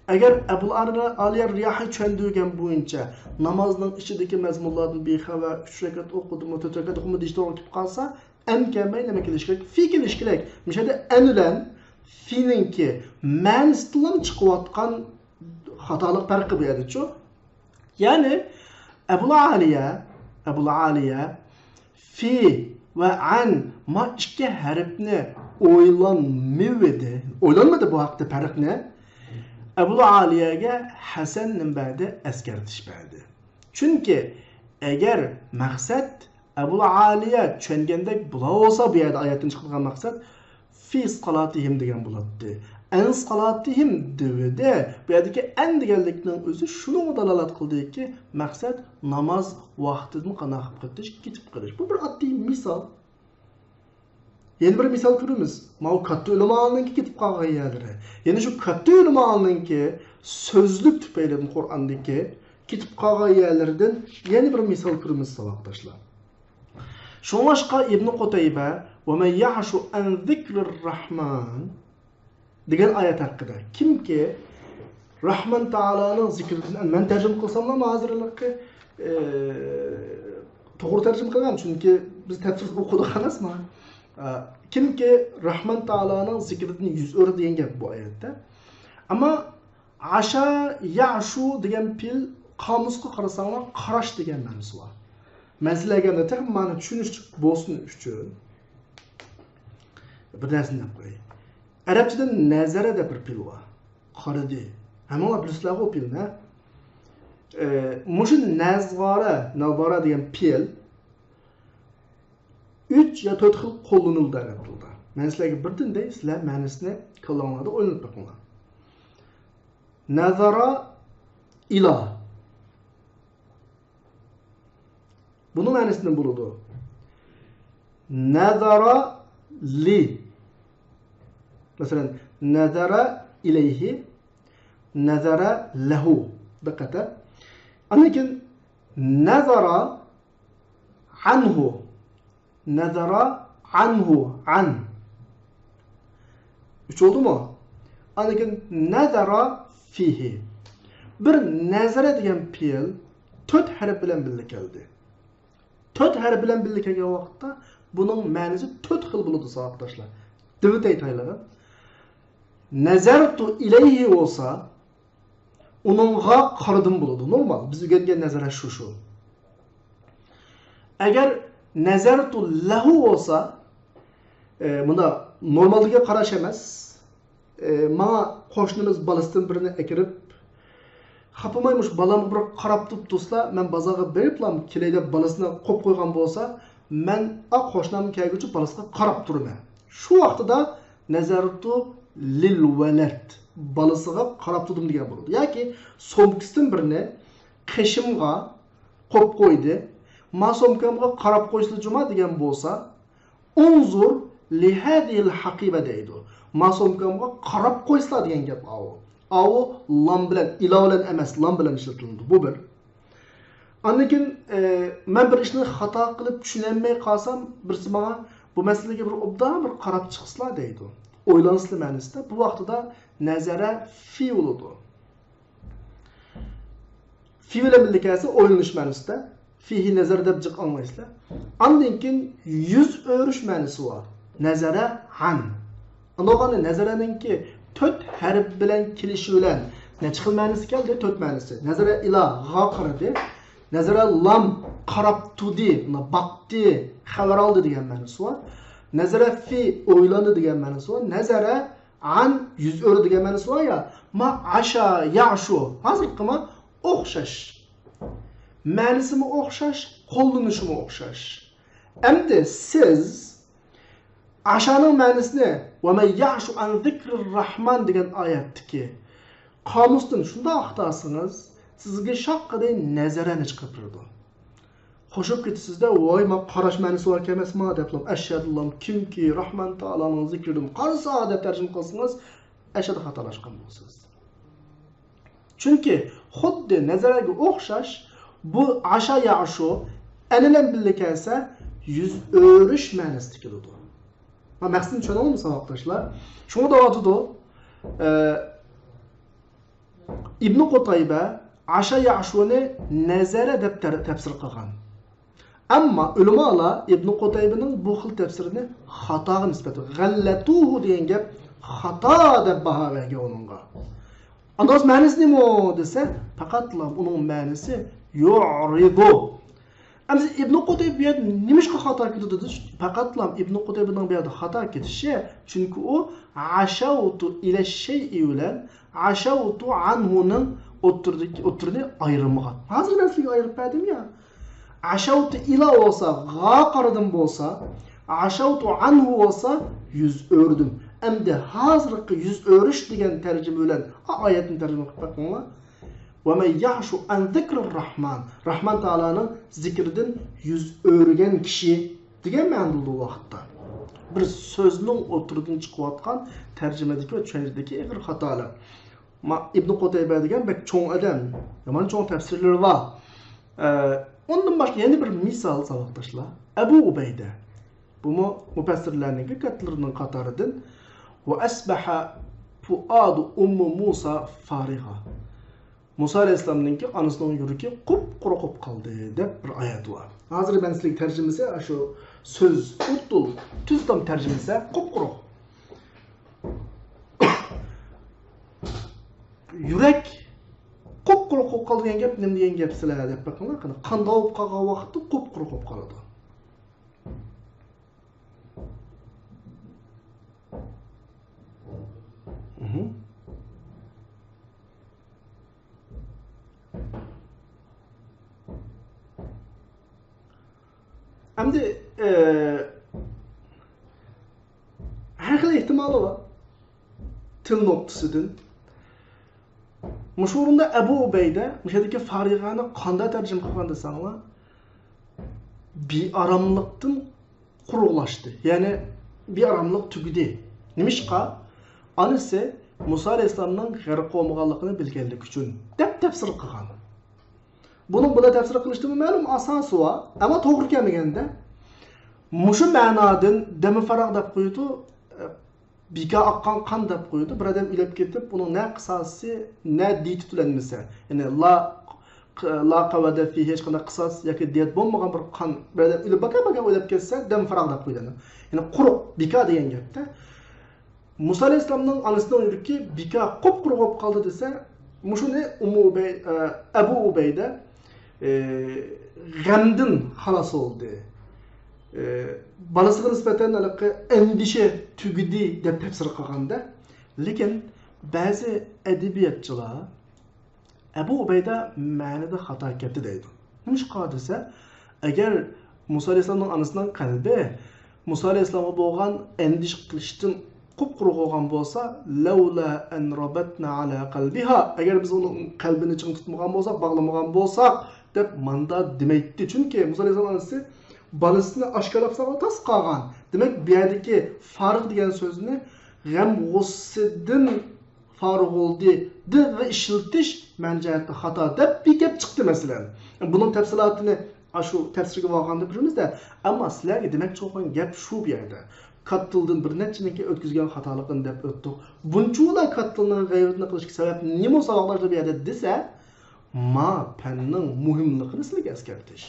Eğer Ebu Ali Riyahi çöndüğün boyunca namazının içindeki mezmunlardan bir haber 3 rekat okudu mu, 4 rekat okudu işte okuyup kalsa emkemeyle mekilişkilik, fikirleşkilik. Mişede en ölen finin ki mənisinden çıkıvatkan hatalık farkı bu yerde çok. Yani Ebu Ali'ye fi va an ma ikki harfni o'ylanmadi bu haqda farqni. Abu Aliyaga Hasan nimbadi eskartish berdi. Chunki agar maqsad Abu Aliya tushungandek bo'la olsa, bu yerda oyatdan chiqadigan maqsad fi salatihim degan bo'ladi. An salatihim devide bu yerdagi an deganlikning o'zi shuni dalolat qildiki, maqsad namoz vaqtini qana qilib ketish, ketib qolish. Bu bir oddiy misol. Yeni bir misal ko'ramiz. Mana katta ulamolarning ketib qolgan yerlari. Yana shu katta ulamolarning so'zlik tufayli Qur'ondagi ketib qolgan yerlaridan yana bir misal ko'ramiz savoqdoshlar. Shunga Ibn Qutayba va man ya'shu an zikrir rahman degan oyat haqida kimki Rahman Taoloning zikridan men tarjima qilsam ham hozirlikka to'g'ri tarjima qilgan chunki biz tafsir o'qidik emasmi? Kimki Rahman Taoloning zikridan yuz o'rdi degan gap bu oyatda. Ammo asha ya'shu degan fil qomusga qarasanglar qarash degan ma'nosi bor. Men sizlarga texnik ma'no tushunish bo'lsin uchun bir narsani deb qo'yay. Arabchada nazara deb bir fil bor. Qaradi. Hamma bilasizlar bu filni. Mushu nazgora degan fil 3 ya 4 xil qo'llanildi arab tilida. Men sizlarga birdan dey, sizlar ma'nosini qo'llanmada o'ylanib boqinglar. Nazara ila. Bunun ma'nosi nima bo'ladi? Nazara li. Masalan, nazara ilayhi, nazara lahu. Diqqat. Lekin nazara anhu. Nazara anhu an. Üç oldu mu? Lekin nazara fihi. Bir nazara degan fiil 4 harf bilan birga keldi. 4 harf bilan birga kelgan vaqtda buning ma'nosi 4 xil bo'ladi savoqdoshlar. Dibit aytaylar. Nazartu ilayhi olsa uningga qaradim bo'ladi. Normal. Biz o'rgangan nazara shu. Agar nazartu lahu olsa bunda normaliga qarash emas. Mana qo'shnimiz balasidan birini ekirib xapamaymış balam bir qarab turibsa, men bozorga beriblam, keleyda balasini qo'yib qo'ygan bo'lsa, men qo'shnim kelguncha balasiga qarab turaman. Shu vaqtida nazartu lil walad balasiga qarab turdim degan bo'ladi. Yoki somkisidan birini qishimga qo'yib qo'ydi. Ma somkamga qarab qo'yishli juma degan bo'lsa, unzur li hadhihi haqiba deydi. Ma somkamga qarab qo'yishlar degan gap o. O lam bilan, ila bilan emas, lam bilan ishlatildi. Bu bir. Lekin men bir ishni xato qilib tushunolmay qolsam, birisi menga bu masalaga bir obdan bir qarab chiqsizlar deydi. O'ylansizlar ma'nosida. Bu vaqtida nazara fi bo'ladi. Fi bilan birlikasi o'ylanish ma'nosida. Fihi nazar deb jiq anlaysizlar. Ondan keyin yuz o'rish ma'nosi bor. Nazara an. Anog'ani nazaraninki 4 harf bilan kelishi bilan necha xil ma'nosi keldi? 4 ma'nosi. Nazara ila g'a qaradi. Nazara lam qarab tudi, baqdi, xabar oldi degan ma'nosi bor. Nazara fi o'ylandi degan ma'nosi bor. Nazara an yuz o'ri degan ma'nosi bor ya. Ma asha ya'shu. Hozir qilma o'xshash. Ma'nosimi o'xshash, qo'llanishimi o'xshash. Endi siz ashaning ma'nosini va man ya'shu an zikrir rahman degan oyatdagi qomusdan shunda axtarsangiz, sizga shaqqaday nazarani chiqib turadi. Xo'shib ketisizda, voy, men qarash ma'nosi bor emasmi deb ashhadulloh kimki Rahman Taoloning zikridan qarasa deb tarjima qilsangiz, ashada xatolashgan bo'lasiz. Chunki xuddi nazaraga o'xshash bu asha ya'shu anilan birlikasa yuz o'rish ma'nosida keladi. Ma maqsadni tushunamizmi savoqdoshlar? Shunga davotida Ibn Qutayba asha ya'shuni nazara deb tafsir qilgan. Ammo ulamolar Ibn Qutaybaning bu xil tafsirini xatoga nisbat qilgan. G'allatuhu degan gap xato deb baho bergan uningga. Andos ma'nosi nima desa, faqat uning ma'nosi yu'ridu. Endi İbn Qutayba bu yerda nimishqa xato ketdi? Faqatlam İbn Qutaybaning bu yerda xato ketishi, chunki u ashautu ila shay'i bilan ashautu anhuning o'tirini ayirmagan. Hozir men sizga ayirib berdim ya. Ashautu ila olsa, g'a qaradim bo'lsa, ashautu anhu olsa yuz o'rdim. Endi hozirgi yuz o'rish degan tarjima bilan oyatni tarjima qilib bakinglar. وَمَنْ يَعْشُ عَنْ ذِكْرِ الرَّحْمَنِ Rahman Teala'nın zikrinden yüz örgen kişi degan ma'noda bu vaqtda. Bir sözning o'tiridan chiqayotgan tarjimadagi va tushunchadagi ig'ir xatolar. İbn Qutayba degan bek cho'ng odam, yomon cho'ng tafsirlari bor. Ondan boshqa yana bir misol saboqdoshlar. Abu Ubayda. Bu mufassirlarning kattalarining qatoridan va asbaha fuadu ummu Musa farigha. Musa Aleyhisselam'ınki anasının yürüki qup-quruq qolib qoldi deb bir oyat var. Hozir ben sizga tarjimasi shu so'z o'ttul tuzdan tarjimasi qup-quruq. Yurak qup-quruq qolib qoldi degan gap nima degan gap sizlar deb bakinglar. Qanday bo'lib qolgan vaqtda qup-quruq qolib qoladi. Endi har xil ehtimoli bor. Til nuqtasidan. Mushurunda Abu Ubayda, mushadagi farig'ani qanday tarjima qilgan desanglar, bearamlikdan quruqlashdi. Ya'ni bearamlik tugidi. Nimishqa? Anisi Musa Aleyhisselam'ның g'arq bo'lmaganligini bilganlik uchun deb tafsir qilgan. Bunun buna tafsir qilishning ma'lum asosi bor, ammo to'g'ri kelmaganda mushu ma'nodan dami faraq deb qo'ydi, bika oqqan qon deb qo'ydi. Bir odam ilib ketib, buning na qisosi, na diyat tulanmasa, ya'ni la qavada fi hech qanday qisos yoki diyat bo'lmagan bir qon bir odam ilib baka o'ylab ketsa, dami faraq deb qo'ydi. Ya'ni quruq bika degan gapda Musa Aleyhisselam'ның anasının yürüki bika qup-quruq bo'lib qoldi desa, mushuni Abu Ubayda g'amdan xalos bo'ldi. Balasiga nisbatan endişe tugidi deb tafsir qilganda, lekin ba'zi adabiyotchilar Abu Ubayda ma'noda xato ketdi deydi. Nimishqa desa, agar Musa Aleyhisselam'ның anasının qalbi Musa Aleyhisselam'a bo'lgan endish qilishdan qup-quruq bo'lgan bo'lsa, laula an rabatna ala qalbiha, agar biz uning qalbini ching tutmagan bo'lsak, bog'lamagan bo'lsak deb manda demaydi. Chunki Musa Aleyhisselam onasi balasini oshkorlab salib tas qolgan. Demak, bu yerdagi farq degan so'zni g'am g'ussidan farq bo'ldi deb va ishiltish manjatda xato deb bir gap chiqdi masalan. Buning tafsilotini shu tafsirga borganda birimizda, ammo sizlarga demoqchi bo'lgan gap shu bu yerda. Kattildan bir neçiniki ötküzgen hatalıqını dep öttük. Bunçuğla kattilinin gayretini qilishga sabab nima saboqlarda bu yerda desa, ma fanning muhimligini sizlarga eskartish.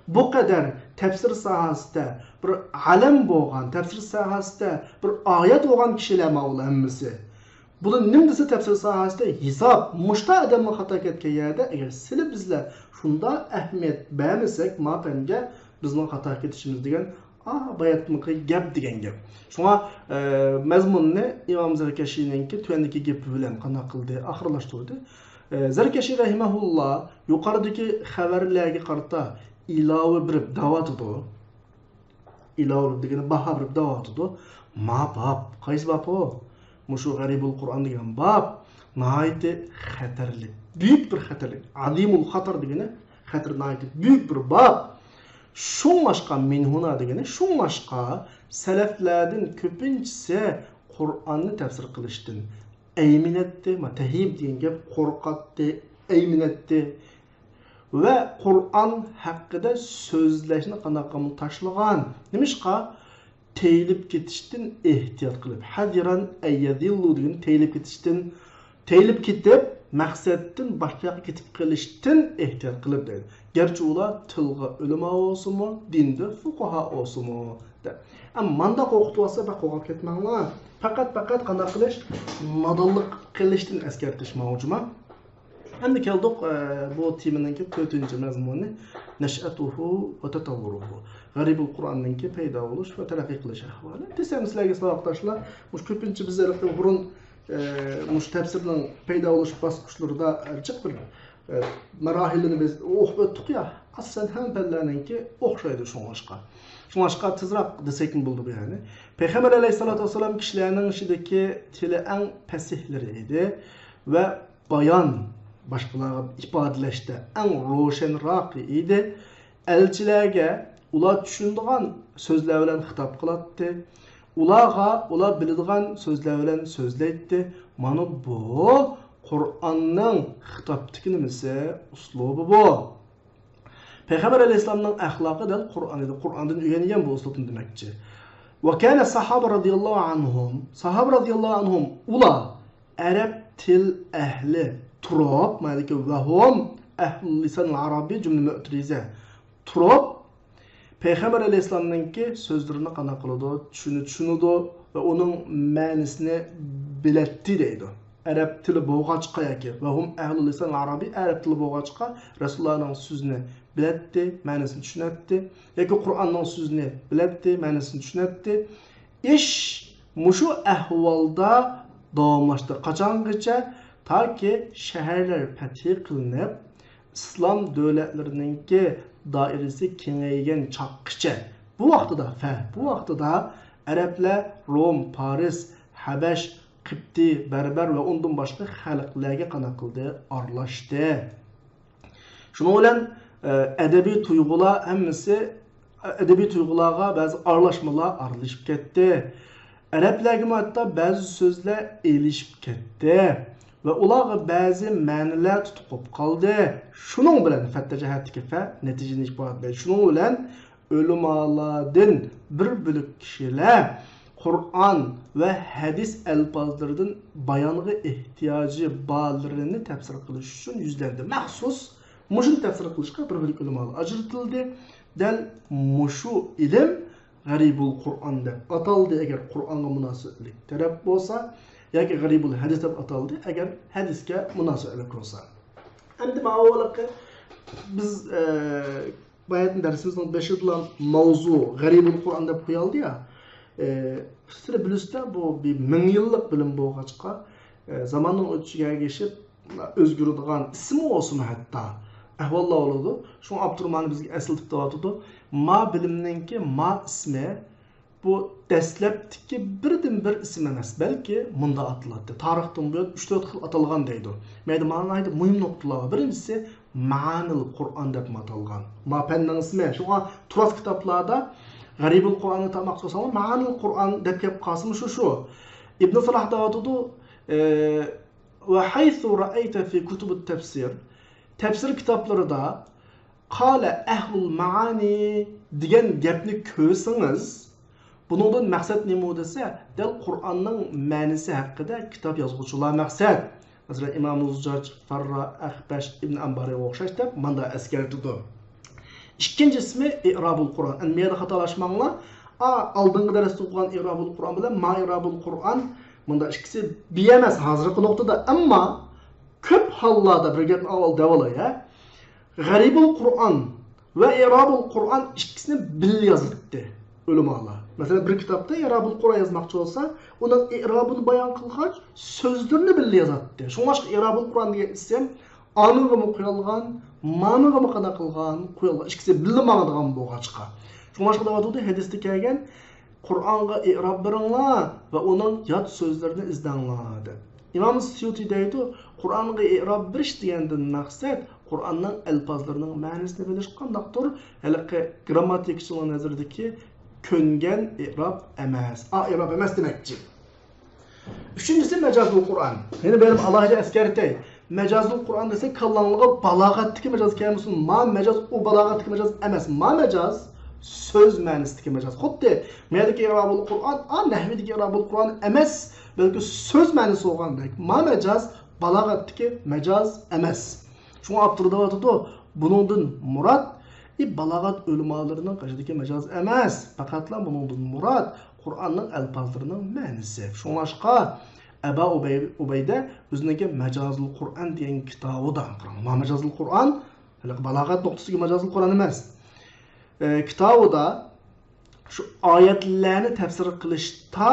Bu qadar tafsir sohasida bir alam bo'lgan, tafsir sohasida bir oyat bo'lgan kishilar ma'lumasi. Buni nima desa tafsir sohasida hisob, mushta odamni xato ketgan yerda agar sizlar bizlar shunda ahamiyat bermasak, ma fanga bizning xato ketishimiz degan bayatmıqı gap degan gap. Şuna mazmunni İmam Zarkashiyninki tuvandagi gapi bilan qanday qildi, oxirlashtirdi. Zarkashi rahimahulloh yuqoridagi xabarlarga qarata ilova bir da'vatidi. Ilova degani baho bir da'vatidi. Ma bab, qaysi bab o? Mushu g'aribul Qur'on degan bab nihoyatda xatarli, buyuk bir xatarlik. Azimul xatar degani xatar nihoyatda buyuk bir bab. Şunlaşqa minhuna degani şunlaşqa salaflardan ko'pinchisi Qur'onni tafsir qilishdan ayminatdi, tahib degan gap qo'rqatdi, ayminatdi va Qur'on haqida so'zlashni qanaqami tashlagan. Nimishqa teyilib ketishdan ehtiyot qilib, hadiran ayyadillu degan teyilib ketib maqsaddan boshqa yoqqa ketib qilishdan ehtiyot qilib deydi. Gerçi ular tilga ulamo olsunmi, dinda fuqaha olsunmi deb. Ammo manda qo'rqitib olsa, qo'rqib ketmanglar. Faqat qanday qilish, nodonlik qilishdan eskartish mavjuma. Endi keldik bu temanınki 4-chi mazmuni nash'atuhu va tatawwuruhu. G'aribul Qur'onningki paydo bo'lish va taraqqiy qilish ahvoli. Desam sizlarga sadoqdoshlar, mush ko'pincha bizlarning burun mush tafsirning paydo bo'lish bosqichlarida jiq bir marahilini biz o'qib o'tdik ya. Aslan ham ballarninki o'xshaydi shunga. Shunga tezroq desak bo'ldi bu yani. Payg'ambar alayhisolatu vasallam kishilarning ishidagi tili eng fasihleri edi va bayon boshqalarga ifodalashda eng ro'shanroq edi. Elchilarga ular tushunadigan so'zlar bilan xitob qiladi. Ular biladigan so'zlar bilan so'zlaydi. Mana bu Qur'onning xitobdagi nimasi, uslubi bu. Payg'ambar alayhisolamning axloqi dal Qur'ondan o'rgangan bu uslubni demakchi. Va kana sahaba radhiyallohu anhum ular arab til ahli turab, malika va hum ahli lisan al-arabiy jumla mu'triza. Turab Payg'ambar alayhisolamningki so'zlarini qana qiladi, tushunadi va uning ma'nosini biladi deydi. Arab tili bo'lg'achqa yoki va hum ahli lisan al-arabiy arab tili bo'lg'achqa Rasulullohning so'zini biladi, ma'nosini tushunadi yoki Qur'onning so'zini biladi, ma'nosini tushunadi. Ish mushu ahvolda davomlashdi. Qachongacha? Toki shaharlar fath qilinib, islom davlatlarininki doirasi kengaygan chaqqicha. Bu vaqtida arablar Rom, Paris, Habash, Qibti, Barbar va undan boshqa xalqlarga qana qildi, aralashdi. Shuning bilan adabiy tuyg'ularga ba'zi aralashmalar aralashib ketdi. Arablarga hatto ba'zi so'zlar elishib ketdi va ularga ba'zi ma'nolar tutib qoldi. Shuning bilan fatta jihatdagi natijani ifodalaydi. Shuning bilan ulamolardan bir bo'lak kishilar Qur'on va hadis alfozlaridan bayonga ehtiyoji borlarini tafsir qilish uchun yuzlandi. Maxsus mushun tafsir qilishga bir bo'lak ulamolar ajratildi. Dal mushu ilm g'aribul Qur'on deb ataldi agar Qur'onga munosiblik taraf bo'lsa, yoki g'aribul hadis deb ataldi agar hadisga munosiblik bo'lsa. Endi ma'lumotga biz bayatın dersimizin beşidilen mavzu g'aribul Qur'on deb qo'yildi ya. Sizlar bilasizlar bu bir 1000 yillik bilim bo'lg'achqa zamonning o'tishiga ergashib o'zgaradigan ismi olsin hatto. Ahvollar bo'ladi. Shu Abdurrahmon bizga asıltib ta'tidi. Ma bilimninki ma ismi bu dastlabdiki birdan-bir ism emas, balki bunda atiladi. Tarixdan buyon 3-4 xil atalgan deydi. Mayda ma'noda muhim nuqtalar. Birinchisi ma'nil Qur'on deb atalgan. Ma fanning ismi. Shunga turas kitoblarda g'aribul Qur'onni tamaqsa olsa, ma'nil Qur'on deb kelib qolsin shu. Ibn Salah ta'tidi va haythu ra'ayta fi kutub at-tafsir tafsir kitoblarida qala ahlul ma'ani degan gapni ko'rsangiz, buningdan maqsad nima desa, dal Qur'onning ma'nosi haqida kitob yozuvchilar maqsad. Masalan, Imom Zujaj, Farra, Akhbash, Ibn Ambari o'xshash deb manda askartidi. Ikkinchi ismi i'robul Qur'on. Endi menda xatolashmanglar. Oldingi darsda o'qigan i'robul Qur'on bilan ma'irobul Qur'on bunda ikkisi bir emas hozirgi nuqtada, ammo ko'p hollarda bir gapni avval davolay. G'aribul Qur'on va i'robul Qur'on ikkisini birga yozildi ulamolar. Masalan, bir kitobda i'robul Qur'on yozmoqchi bo'lsa, uning i'robini bayon qilgach, so'zlarni birga yozadi. Shunga i'robul Qur'on degan ism aniga qo'yilgan, ma'noga qana qilgan, qo'yilgan ikkisi birga ma'nodan bo'lg'achqa. Shunga deyotdi hadisda kelgan Qur'onga i'rob beringlar va uning yot so'zlarini izlanglar deb. İmam Suyuti deydi, Qur'onga i'rob berish degandan maqsad Qur'onning alfozlarining ma'nosini bilish qandaqdir, haliqi grammatikchilar nazaridagi ko'ngan i'rob emas. I'rob emas demakchi. Uchinchisi majazul Qur'on. Ya'ni benim alohida askartay. Majazul Qur'on desa kallanlığa balag'atdagi majaz kelmasin. Ma majaz u balag'atdagi majaz emas. Ma majaz söz ma'nosidagi majaz. Xuddi mendagi i'robul Qur'on, nahvidagi i'robul Qur'on emas, balki söz ma'nosi bo'lgandek. Ma majaz balag'atdagi majaz emas. Shunga Abdurrahmon buningdan murod balag'at ulamolarının qarshidagi majaz emas. Faqatla buningdan murod Qur'onning alfozlarining ma'nosi. Shunga Aba Ubayda o'zining Majazul Qur'on degan kitobida qarang. Majazul Qur'on balog'at nuqtasiga Majazul Qur'on emas. Kitobida şu oyatlarni tafsir qilishda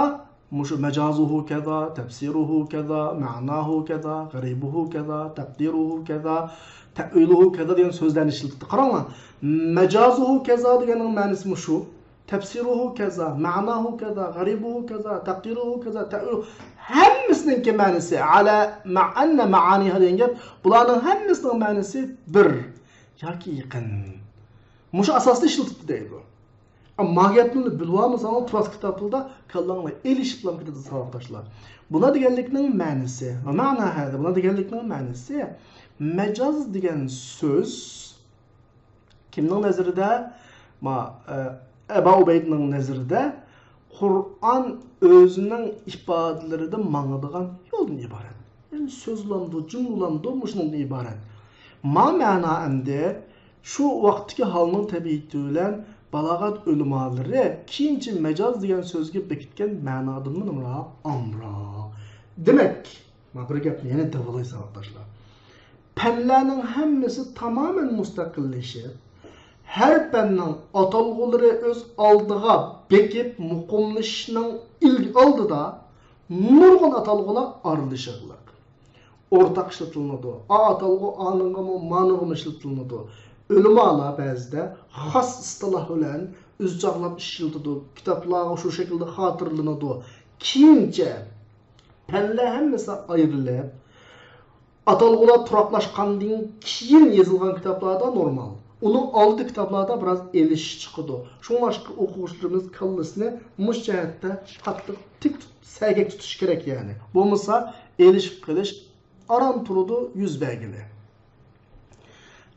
mushu majazuhu kaza, tafsiruhu kaza, ma'nahu kaza, g'aribuhu kaza, taqdiruhu kaza, ta'wiluhu kaza degan so'zlarni ishlatdi. Qaranglar. Majazuhu kaza deganning ma'nosi mushu. Tafsiruhu kaza, ma'nahu kaza, g'aribuhu kaza, taqdiruhu kaza, ta'wiluhu hammasining ma'nosi ala ma'anna ma'aniha degan gap. Bularning hammasining ma'nosi bir yoki yaqin. Mushu asosda ishlatdi deydi. Mahiyetini bilmemiz ama Turas kitapında kallanla elişiplam kitapta savaştaşlar. Buna degenlikning ma'nosi, va ma'na hada, buna degenlikning ma'nosi majaz degan so'z kimning nazarida, Abu Ubaydning nazarida Qur'on o'zining ifodalaridan ma'nodigan yo'ldan iborat. Yani so'zlamdi, jumlamdi, mushundan iborat. Ma'na endi shu vaqtdagi holning tabiati bilan balag'at ulemalari keyinchi majaz degan so'zga bekitgan ma'nodan nimroq omroq. Demak, mana bir gapni yana davolaysa o'rtoqlar. Fanlarning hammasi tamoman mustaqillashib, har fanning atalg'ulari o'z oldiga bekib muqimlashning ilk oldida nurg'un atalg'ular aralashadilar. O'rtaq ishlatiladi. Atalg'u aningga ma'noga ishlatiladi. Ölümalar ba'zida xos istiloh bilan o'zjaqlab ishlatadi. Kitoblarga shu shaklda xotirlanadi. Keyincha fanlar hammasi ayrilib, atalg'ular turaqlashgandan keyin yozilgan kitoblarda normal. Uning oldi kitoblarda biroz elish chiqadi. Shunlashqa o'quvchilarimiz kallasini mush jihatda qattiq tik sagak tutish kerak yani. Bo'lmasa elishib qilish aram turadi yuz bergili.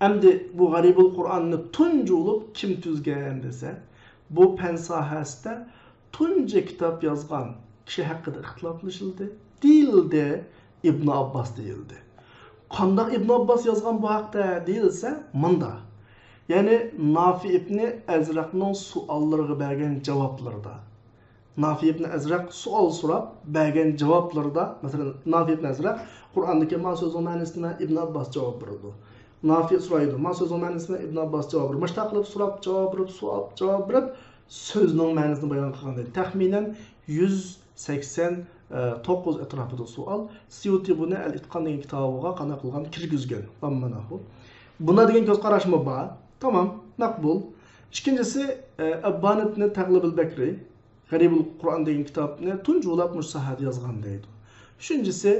Endi bu G'aribul Qur'onni tunji bo'lib kim tuzgan desa, bu fan sohasida tunji kitob yozgan kishi haqida ixtiloflashildi. Deyildi Ibn Abbos deyildi. Qandoq Ibn Abbos yozgan bu haqda deyilsa, munda. Ya'ni Nafi ibn Azraqning savollariga bergan javoblarida. Nafi ibn Azraq savol so'rab bergan javoblarida, masalan, Nafi ibn Azraq Qur'ondagi ma'nosi ma'nosini Ibn Abbos javob berdi. Nafi so'raydi. Ma'nosi ma'nosini Ibn Abbos javob berdi. Mashta qilib so'rab javob berib, so'zning ma'nosini bayon qilgan deydi. Taxminan 189 atrofida savol. Suyuti buni Al-Itqon degan kitobiga qana qilgan kirgizgan. Mana bu. Buna degan ko'z qarashmi bor? Tamam, maqbul. Ikkinchisi Abbon ibn Taghlib al-Bakri G'aribul Qur'on degan kitobni tunjulab musahhad yozgan deydi. Uchinchisi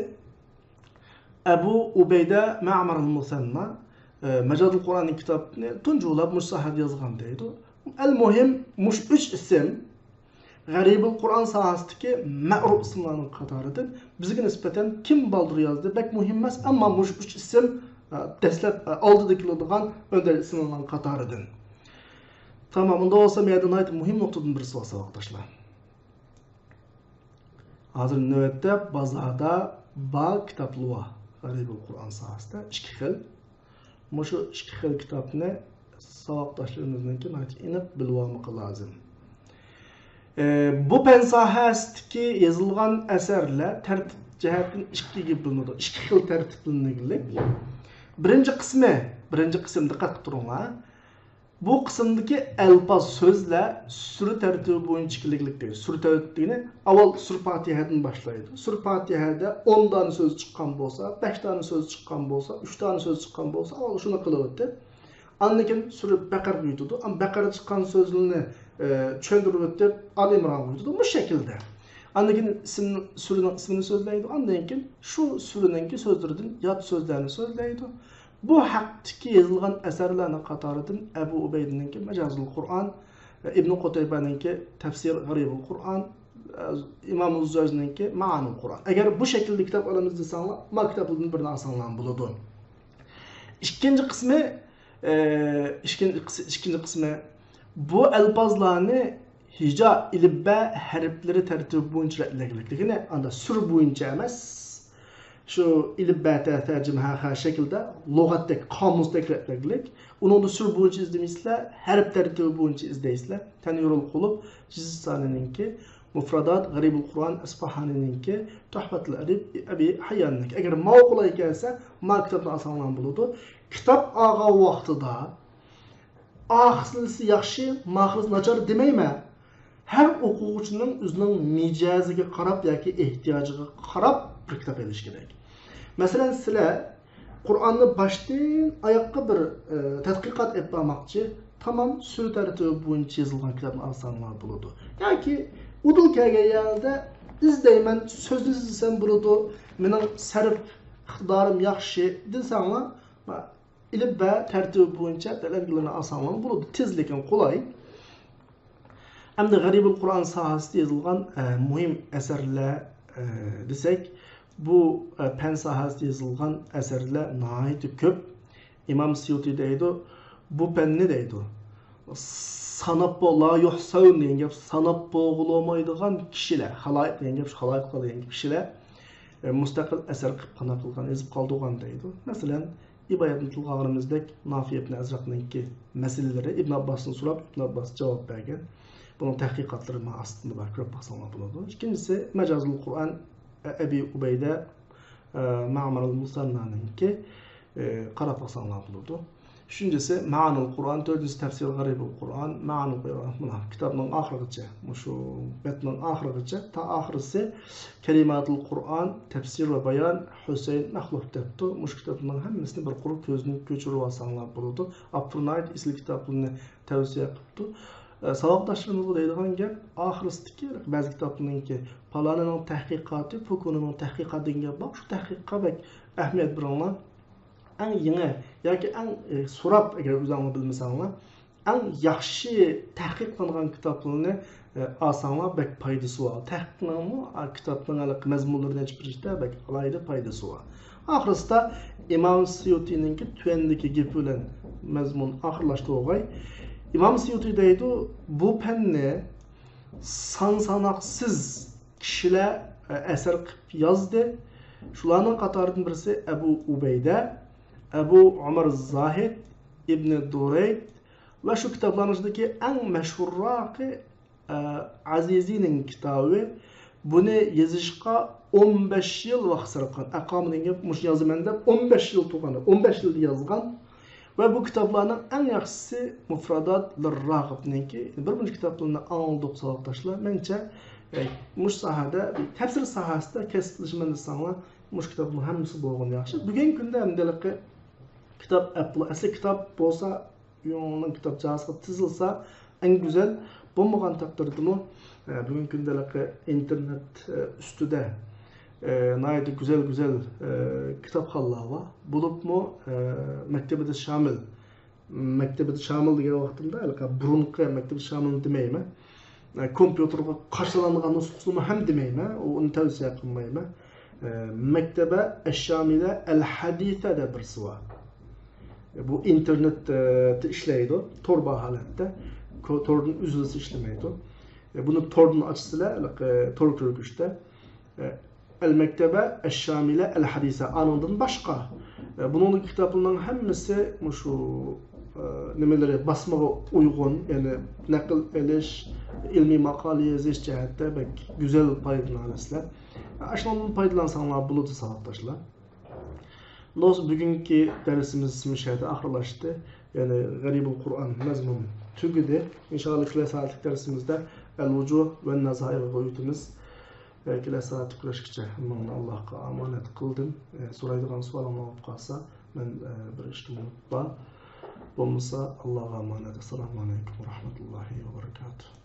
Abu Ubayda Ma'mar al-Musanna Majazul Qur'on kitobni tunjulab musahhad yozgan deydi. Al-muhim mush 3 ism G'aribul Qur'on sohasidagi ma'ruf ismlarning qatoridan bizga nisbatan kim baldir yozdi? Bak muhim emas, ammo mush 3 ism dastlab oldida keladigan önder ismlarning qatoridan. Tamam, unda olsa meydan ayet muhim noktadan birisi olsa arkadaşlar. Hazır nöbette bazada ba kitaplığa G'aribul Qur'on sohasida 2 xil. Mushu 2 xil kitobni savoqdoshlarimizniki aniq bilib olmoq lozim. Bu fan sohasidagi yozilgan asarlar tartib jihatdan 2ga bo'linadi. 2 xil tartiblanganlik. Birinchi qism diqqat qilib turinglar. Bu qismdagi alfaz so'zlar sur tartibi bo'yicha ikkiliklik deydi. Sur tartibini avval sur Fatihadan boshlaydi. Sur Fatihada 10 dona so'z chiqqan bo'lsa, 5 dona so'z chiqqan bo'lsa, 3 dona so'z chiqqan bo'lsa, avval shuni qilib o'tdi. Andan keyin sur Baqara yutadi. Baqara chiqqan so'zlarni tushuntirib o'tib, Al Imron yutadi. Bu shaklda. Andan keyin suraning ismini so'zlaydi. Andan keyin shu suraning so'zlaridan yot so'zlarni so'zlaydi. Bu haqdagi yozilgan asarlarning qatoridan Abu Ubaydaning Majazul Qur'on, Ibn Qutaybaning Tafsir G'aribul Qur'on, Imom Uz-Zajning Ma'anul Qur'on. Agar bu shaklda kitob olamiz desanglar, maktablardan birini olsanglar bo'ladi. Ikkinchi qismi bu alfozlarni hija ilibba harflari tartibi bo'yicha ratlaganligini, anda sur bo'yicha emas, şu ilibbatda tarjimaha shaklda lug'atdek qomusdek ratlaganlik, uni sur bo'yicha izlaysizlar, harf tartibi bo'yicha izlaysizlar. Tanirul qulub jiz sonininki Mufradat Garibul Qur'an Isfahanininki, Tuhfatul Adib Abi Hayyanninki. Agar ma'qul ekansa, ma kitobni olsanglar bo'ladi. Kitob olgan vaqtida ahsilisi yaxshi, mahris nachar demayman. Har o'quvchining o'zining mijaziga qarab yoki ehtiyojiga qarab bir kitob olish kerak. Masalan, sizlar Qur'onni boshdan oyoqqa bir tadqiqot etmoqchi, tamam so'z tartibi bo'yicha yozilgan kitobni olsanglar bo'ladi. Yoki udul kelgan yerda izlayman, so'zni izlasam bo'ladi, mening sarf iqtidorim yaxshi desanglar, ilib va tartibi bo'yicha talablarni olsanglar bo'ladi. Tez lekin qulay. Hamda Garibul Qur'an sohasida yozilgan muhim asarlar desak, bu fan sohasida yozilgan asarlar nihoyat ko'p. Imom Suyuti deydi, bu fanni deydi. Sanab la yuhsaun degan gap, sanab bo'lolmaydigan kishilar, xaloyiq degan gap, xaloyiq degan kishilar mustaqil asar qilib qilgan, yozib qoldirgan deydi. Masalan, İbayatın Tulgağırımızdaki Nafi ibn Azraq'nınki meseleleri İbn Abbas'ın so'rab, İbn Abbas cevap bergan. Bunun tahqiqatları aslında var, ko'p baksanlar bo'ladi. İkincisi Mecazul Kur'an Ebi Ubeyde Ma'marul Musanna'nınki qarab baksanlar bo'ladi. Üçüncüsü Ma'anul Kur'an, dördüncüsü Tefsir Garibul Kur'an, Ma'anul Kur'an. Kitabın ahırıca, şu metnin ahırıca, ta ahırısı Kelimatul Kur'an, Tefsir ve Bayan Hüseyin Mahluf depti. Muş kitabının hemmisini bir kurup gözünü göçürüp alsanlar bo'ladi. Abdurnaid isli kitabını tavsiye qilibdi. Saboqdoshlarimiz bu deydigan gap ahiristiki ba'zi kitoblarningki palonining tahqiqoti, Foucaultning tahqiqoti degan gap bor. Shu tahqiqotga ahamiyat beringlar. En yeni yoki en so'rab agar o'zinglar bilmasanglar, en yaxshi tahqiq qilingan kitoblarni olsanglar bak foydasi bor. Tahqiqning kitobning mazmunlarini ochib berishda bak alohida foydasi bor. Oxirisida Imom Suyutininki tuyandagi gapi bilan mazmun oxirlashtirg'ay. Imom Suyuti deydi, bu fanni son-sanoqsiz kishilar asar qilib yozdi. Shularning qatoridan birisi Abu Ubayda, Abu Umar Zahid, Ibn Durayd ve şu kitaplarımızdaki en meşhurraki Azizi'nin kitabı. Bunu yazışqa 15 yıl vaqt sarflagan. Aqamning mush yazımında 15 yıl tuğanı, 15 yıl yazgan. Ve bu kitaplarning en yaxshisi Mufradat Lirrag'ibninki. Bir buncha kitoblarni oldik saboqdoshlar. Menimcha mush sohada, tafsir sohasida kasblashman desanglar, mush kitoblarning hammasi bo'lgan yaxshi. Bugungi kunda hamdalaqi kitap asli kitap bo'lsa, yo'qning kitobchasi tizilsa en güzel. Bo'lmagan taqdirdami bugungi kundalaqi internet ustida nayda güzel kitobxonlar bor. Bo'libmi maktabida shamil. Maktabida shamil degan vaqtimda burunqi maktabida shamil demayman. Kompyuterga qarshilangan nusxasini ham demayman, uni tavsiya qilmayman. Maktaba ash-shamila al-haditha deb birisi bor. Bu internetda ishlaydi, torba holatda. Torun üzülüsü işlemeydi. Bunu torun açısıyla tor körgüçte El-Mektebe Eş-Şamile El-Hadise anından başka. Bunun kitaplarının hemmisi şu nemeleri basmağa uygun, yani nakil eliş, ilmi makale yazış cihette güzel paydalanırlar. Aşağıdan paydalansanlar buludu savatdaşlar. Bugünkü dersimiz müşahede ahırlaştı. Yani Garibul Kur'an mezmun tügüdü. İnşallah kila saatlik dersimizde el-vucuh ve nazair koyutumuz. Kila saatlik kurashkicha Allah'a emanet kıldım. Soraydigan sualım olib qalsa, men bir ishtim var. Bo'lmasa Allah'a emanet. Assalomu alaykum va rahmatullohi va barakatuh.